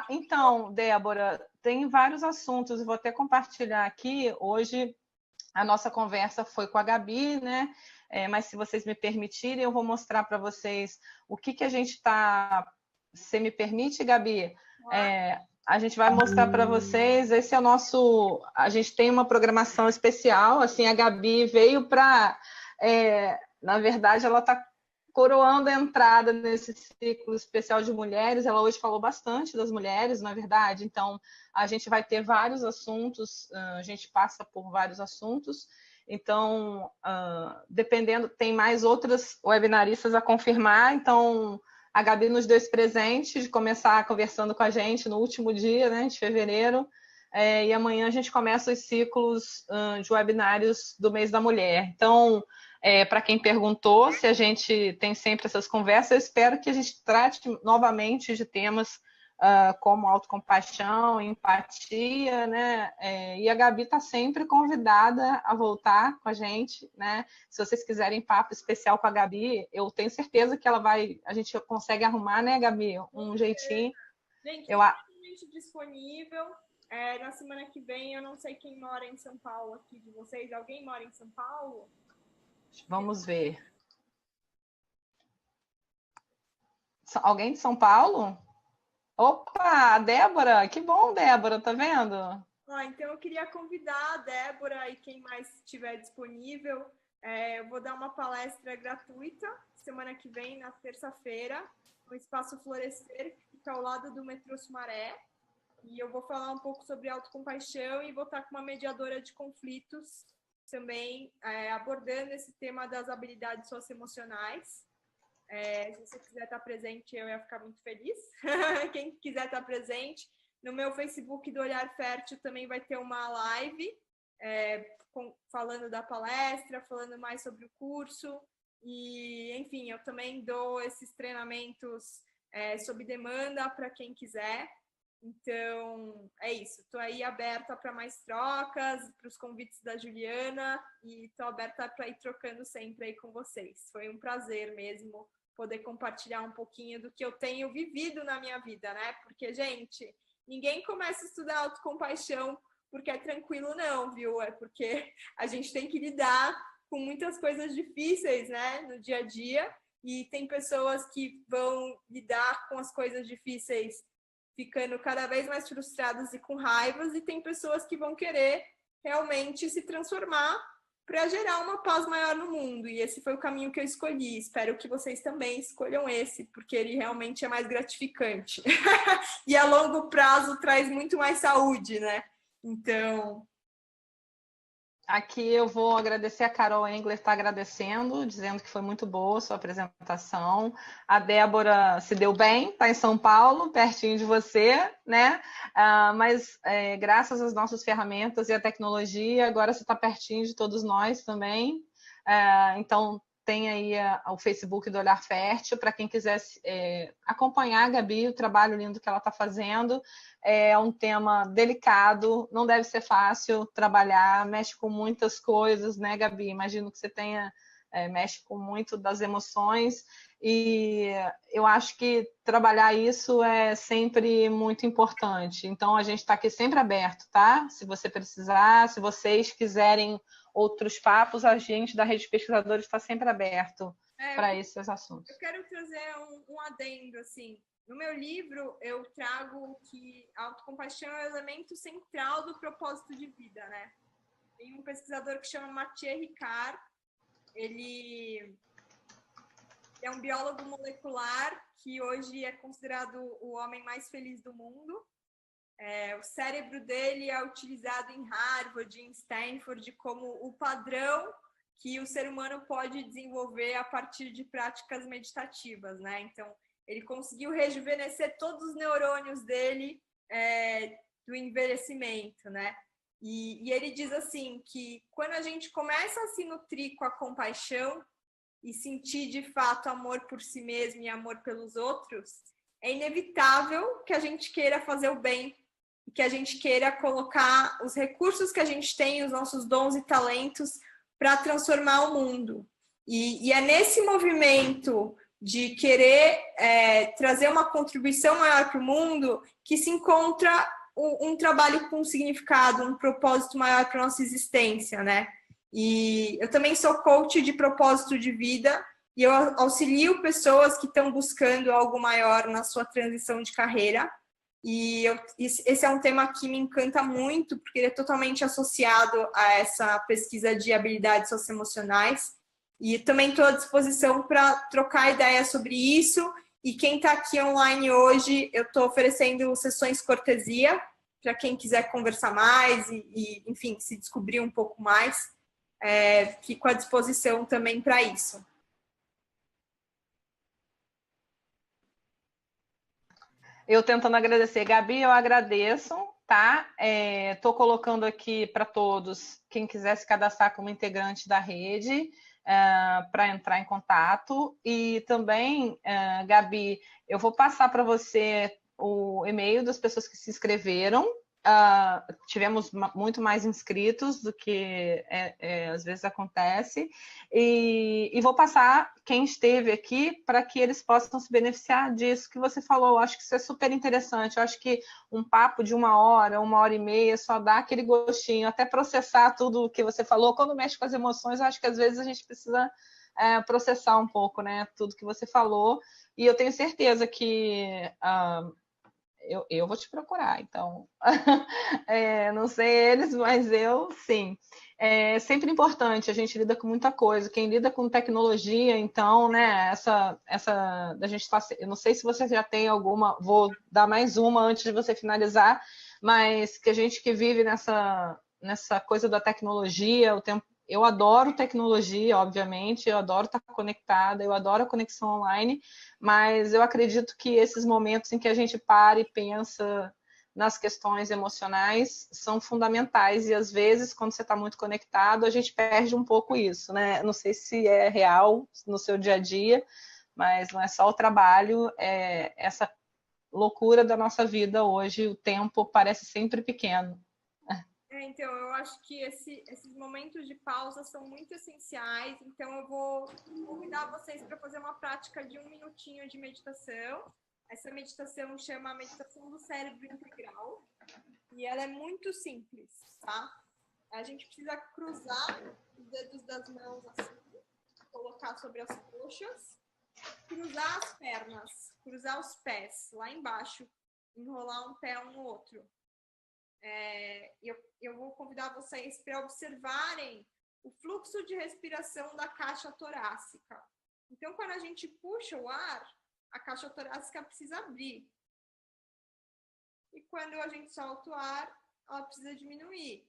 Então, Débora, tem vários assuntos, eu vou até compartilhar aqui. Hoje, a nossa conversa foi com a Gabi, né? Mas se vocês me permitirem, eu vou mostrar para vocês o que a gente está... Você me permite, Gabi? A gente vai mostrar para vocês, esse é o nosso... A gente tem uma programação especial, assim, a Gabi veio para... na verdade, ela está coroando a entrada nesse ciclo especial de mulheres. Ela hoje falou bastante das mulheres, na verdade. Então, a gente vai ter vários assuntos, a gente passa por vários assuntos. Então, dependendo, tem mais outras webinaristas a confirmar. Então, a Gabi nos deu esse presente de começar conversando com a gente no último dia, né, de fevereiro. e amanhã a gente começa os ciclos de webinários do mês da mulher. Então, para quem perguntou se a gente tem sempre essas conversas, eu espero que a gente trate novamente de temas como autocompaixão, empatia, né? E a Gabi está sempre convidada a voltar com a gente, né? Se vocês quiserem papo especial com a Gabi, eu tenho certeza que a gente consegue arrumar, né, Gabi? Um jeitinho. Gente, totalmente disponível. Na semana que vem, eu não sei quem mora em São Paulo aqui de vocês. Alguém mora em São Paulo? Vamos ver. Alguém de São Paulo? Opa, a Débora, que bom, Débora, tá vendo? Então eu queria convidar a Débora e quem mais estiver disponível. Eu vou dar uma palestra gratuita semana que vem, na terça-feira, no Espaço Florescer, que fica ao lado do metrô Sumaré. E eu vou falar um pouco sobre autocompaixão e vou estar com uma mediadora de conflitos também, abordando esse tema das habilidades socioemocionais. Se você quiser estar presente, eu ia ficar muito feliz. Quem quiser estar presente, no meu Facebook do Olhar Fértil também vai ter uma live falando da palestra, falando mais sobre o curso. E, enfim, eu também dou esses treinamentos sob demanda para quem quiser. Então, é isso. Estou aí aberta para mais trocas, para os convites da Juliana, e estou aberta para ir trocando sempre aí com vocês. Foi um prazer mesmo poder compartilhar um pouquinho do que eu tenho vivido na minha vida, né? Porque, gente, ninguém começa a estudar autocompaixão porque é tranquilo, não, viu? É porque a gente tem que lidar com muitas coisas difíceis, né, no dia a dia, e tem pessoas que vão lidar com as coisas difíceis ficando cada vez mais frustradas e com raivas, e tem pessoas que vão querer realmente se transformar para gerar uma paz maior no mundo. E esse foi o caminho que eu escolhi. Espero que vocês também escolham esse, porque ele realmente é mais gratificante. E a longo prazo traz muito mais saúde, né? Então... Aqui eu vou agradecer, a Carol Engler está agradecendo, dizendo que foi muito boa a sua apresentação. A Débora se deu bem, está em São Paulo, pertinho de você, né? Mas graças às nossas ferramentas e à tecnologia, agora você está pertinho de todos nós também. Então, tem aí o Facebook do Olhar Fértil, para quem quiser acompanhar a Gabi, o trabalho lindo que ela está fazendo. É um tema delicado, não deve ser fácil trabalhar, mexe com muitas coisas, né, Gabi? Imagino que você mexe com muito das emoções, e eu acho que trabalhar isso é sempre muito importante. Então, a gente está aqui sempre aberto, tá? Se você precisar, se vocês quiserem outros papos, a gente da Rede de Pesquisadores está sempre aberto para esses assuntos. Eu quero trazer um adendo, assim. No meu livro, eu trago que a autocompaixão é o elemento central do propósito de vida, né? Tem um pesquisador que chama Mathieu Ricard. Ele é um biólogo molecular que hoje é considerado o homem mais feliz do mundo. O cérebro dele é utilizado em Harvard, em Stanford, como o padrão que o ser humano pode desenvolver a partir de práticas meditativas, né? Então, ele conseguiu rejuvenescer todos os neurônios dele do envelhecimento, né? E ele diz assim, que quando a gente começa a se nutrir com a compaixão e sentir de fato amor por si mesmo e amor pelos outros, é inevitável que a gente queira fazer o bem, que a gente queira colocar os recursos que a gente tem, os nossos dons e talentos, para transformar o mundo. E é nesse movimento de querer trazer uma contribuição maior para o mundo que se encontra um trabalho com significado, um propósito maior para a nossa existência, né? E eu também sou coach de propósito de vida, e eu auxilio pessoas que estão buscando algo maior na sua transição de carreira. E esse é um tema que me encanta muito, porque ele é totalmente associado a essa pesquisa de habilidades socioemocionais. E também estou à disposição para trocar ideias sobre isso. E quem está aqui online hoje, eu estou oferecendo sessões cortesia para quem quiser conversar mais e, enfim, se descobrir um pouco mais. Fico à disposição também para isso. Eu tentando agradecer. Gabi, eu agradeço tá? Estou colocando aqui para todos, quem quiser se cadastrar como integrante da rede, para entrar em contato. E também, Gabi, eu vou passar para você o e-mail das pessoas que se inscreveram. Tivemos muito mais inscritos do que às vezes acontece, e vou passar quem esteve aqui para que eles possam se beneficiar disso que você falou. Eu acho que isso é super interessante. Eu acho que um papo de 1 hora, 1 hora e meia, só dá aquele gostinho, até processar tudo o que você falou. Quando mexe com as emoções, eu acho que às vezes a gente precisa processar um pouco, né, tudo que você falou, e eu tenho certeza que eu vou te procurar, então. Não sei eles, mas eu sim. É sempre importante, a gente lida com muita coisa. Quem lida com tecnologia, então, né, essa da gente tá, eu não sei se você já tem alguma, vou dar mais uma antes de você finalizar, mas que a gente que vive nessa coisa da tecnologia, o tempo. Eu adoro tecnologia, obviamente, eu adoro estar conectada, eu adoro a conexão online, mas eu acredito que esses momentos em que a gente para e pensa nas questões emocionais são fundamentais, e às vezes, quando você está muito conectado, a gente perde um pouco isso, né? Não sei se é real no seu dia a dia, mas não é só o trabalho, é essa loucura da nossa vida hoje, o tempo parece sempre pequeno. Então, eu acho que esses momentos de pausa são muito essenciais, então eu vou convidar vocês para fazer uma prática de 1 minutinho de meditação. Essa meditação chama a meditação do cérebro integral, e ela é muito simples, tá? A gente precisa cruzar os dedos das mãos assim, colocar sobre as coxas, cruzar as pernas, cruzar os pés lá embaixo, enrolar um pé um no outro. Eu vou convidar vocês para observarem o fluxo de respiração da caixa torácica. Então, quando a gente puxa o ar, a caixa torácica precisa abrir. E quando a gente solta o ar, ela precisa diminuir.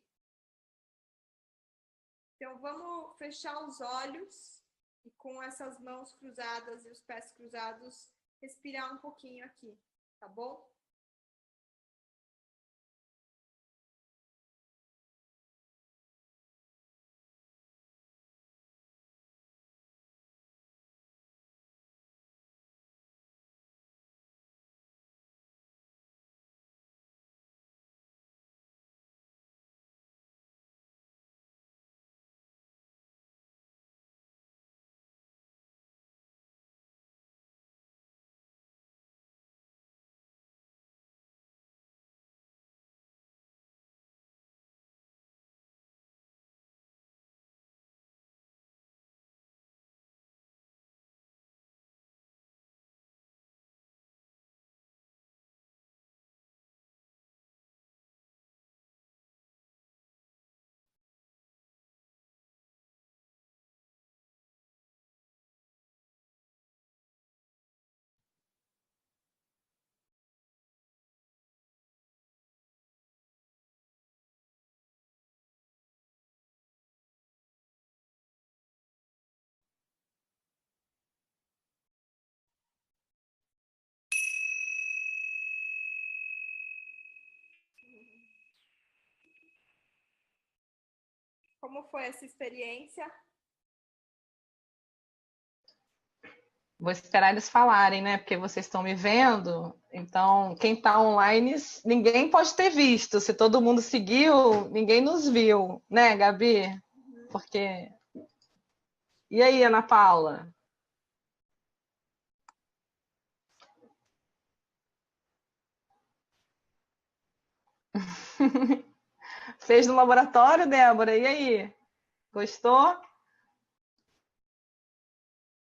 Então, vamos fechar os olhos e com essas mãos cruzadas e os pés cruzados, respirar um pouquinho aqui, tá bom? Como foi essa experiência? Vou esperar eles falarem, né? Porque vocês estão me vendo. Então, quem está online, ninguém pode ter visto. Se todo mundo seguiu, ninguém nos viu, né, Gabi? Porque. E aí, Ana Paula? Fez no laboratório, Débora? E aí? Gostou?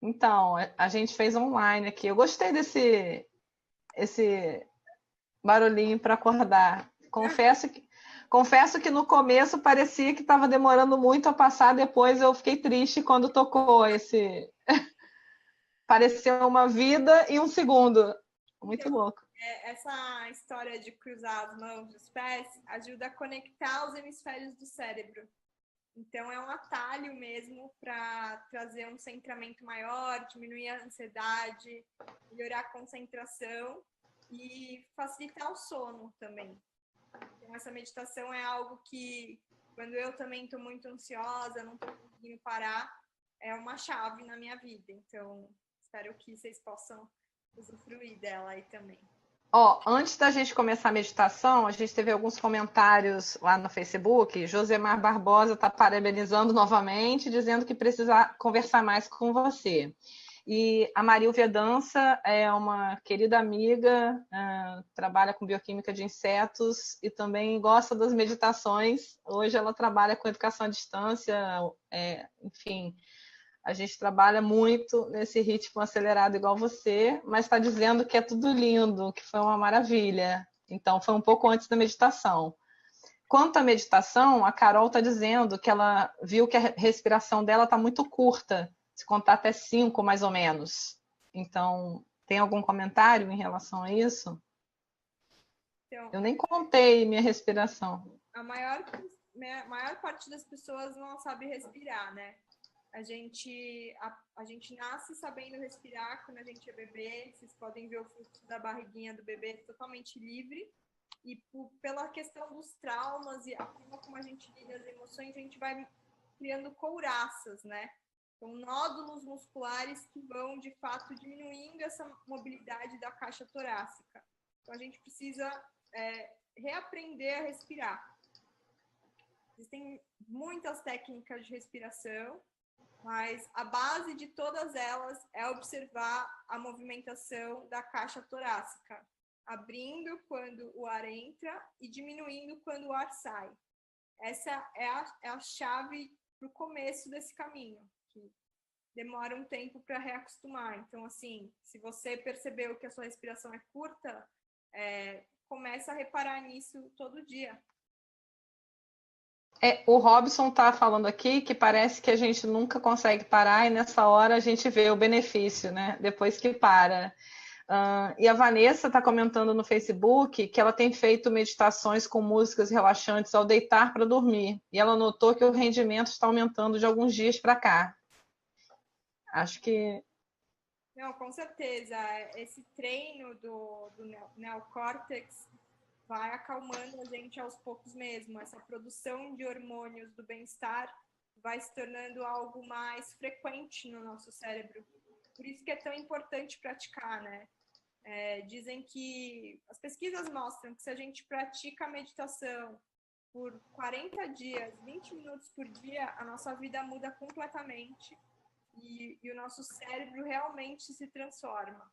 Então, a gente fez online aqui. Eu gostei esse barulhinho para acordar. Confesso que no começo parecia que estava demorando muito a passar, depois eu fiquei triste quando tocou esse. Pareceu uma vida e um segundo. Muito louco. Essa história de cruzar as mãos e os pés ajuda a conectar os hemisférios do cérebro. Então, é um atalho mesmo para trazer um centramento maior, diminuir a ansiedade, melhorar a concentração e facilitar o sono também. Então, essa meditação é algo que, quando eu também estou muito ansiosa, não estou conseguindo parar, é uma chave na minha vida. Então, espero que vocês possam usufruir dela aí também. Antes da gente começar a meditação, a gente teve alguns comentários lá no Facebook. Josemar Barbosa está parabenizando novamente, dizendo que precisa conversar mais com você. E a Marilvia Dança é uma querida amiga, trabalha com bioquímica de insetos e também gosta das meditações. Hoje ela trabalha com educação à distância, enfim, a gente trabalha muito nesse ritmo acelerado igual você, mas está dizendo que é tudo lindo, que foi uma maravilha. Então, foi um pouco antes da meditação. Quanto à meditação, a Carol está dizendo que ela viu que a respiração dela está muito curta, se contar até 5, mais ou menos. Então, tem algum comentário em relação a isso? Então, eu nem contei minha respiração. A maior parte das pessoas não sabe respirar, né? A gente nasce sabendo respirar quando a gente é bebê. Vocês podem ver o fluxo da barriguinha do bebê totalmente livre. E pela questão dos traumas e a forma como a gente lida as emoções, a gente vai criando couraças, né? Então, nódulos musculares que vão, de fato, diminuindo essa mobilidade da caixa torácica. Então, a gente precisa reaprender a respirar. Existem muitas técnicas de respiração, mas a base de todas elas é observar a movimentação da caixa torácica, abrindo quando o ar entra e diminuindo quando o ar sai. Essa é a chave para o começo desse caminho, que demora um tempo para reacostumar. Então, assim, se você percebeu que a sua respiração é curta, começa a reparar nisso todo dia. O Robson está falando aqui que parece que a gente nunca consegue parar e nessa hora a gente vê o benefício, né? Depois que para. E a Vanessa está comentando no Facebook que ela tem feito meditações com músicas relaxantes ao deitar para dormir. E ela notou que o rendimento está aumentando de alguns dias para cá. Acho que... Não, com certeza. Esse treino do neocórtex vai acalmando a gente aos poucos mesmo. Essa produção de hormônios do bem-estar vai se tornando algo mais frequente no nosso cérebro. Por isso que é tão importante praticar, né? Dizem que as pesquisas mostram que se a gente pratica a meditação por 40 dias, 20 minutos por dia, a nossa vida muda completamente e o nosso cérebro realmente se transforma.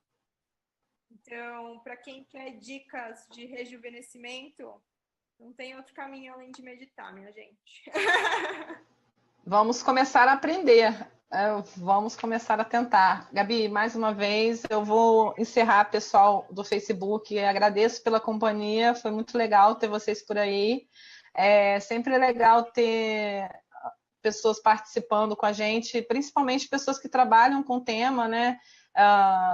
Então, para quem quer dicas de rejuvenescimento, não tem outro caminho além de meditar, minha gente. Vamos começar a aprender. Vamos começar a tentar. Gabi, mais uma vez, eu vou encerrar, pessoal do Facebook. Agradeço pela companhia, foi muito legal ter vocês por aí. É sempre legal ter pessoas participando com a gente, principalmente pessoas que trabalham com o tema, né?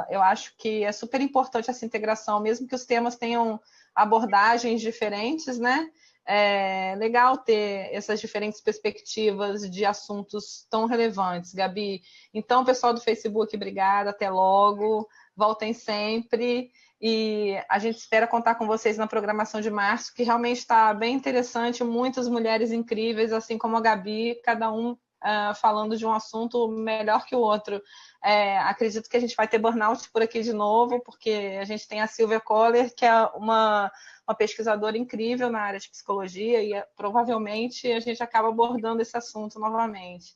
Eu acho que é super importante essa integração, mesmo que os temas tenham abordagens diferentes, né? É legal ter essas diferentes perspectivas de assuntos tão relevantes, Gabi. Então, pessoal do Facebook, obrigada, até logo, voltem sempre. E a gente espera contar com vocês na programação de março, que realmente está bem interessante, muitas mulheres incríveis, assim como a Gabi, cada um falando de um assunto melhor que o outro. Acredito que a gente vai ter burnout por aqui de novo, porque a gente tem a Silvia Kohler, que é uma pesquisadora incrível na área de psicologia, e provavelmente a gente acaba abordando esse assunto novamente.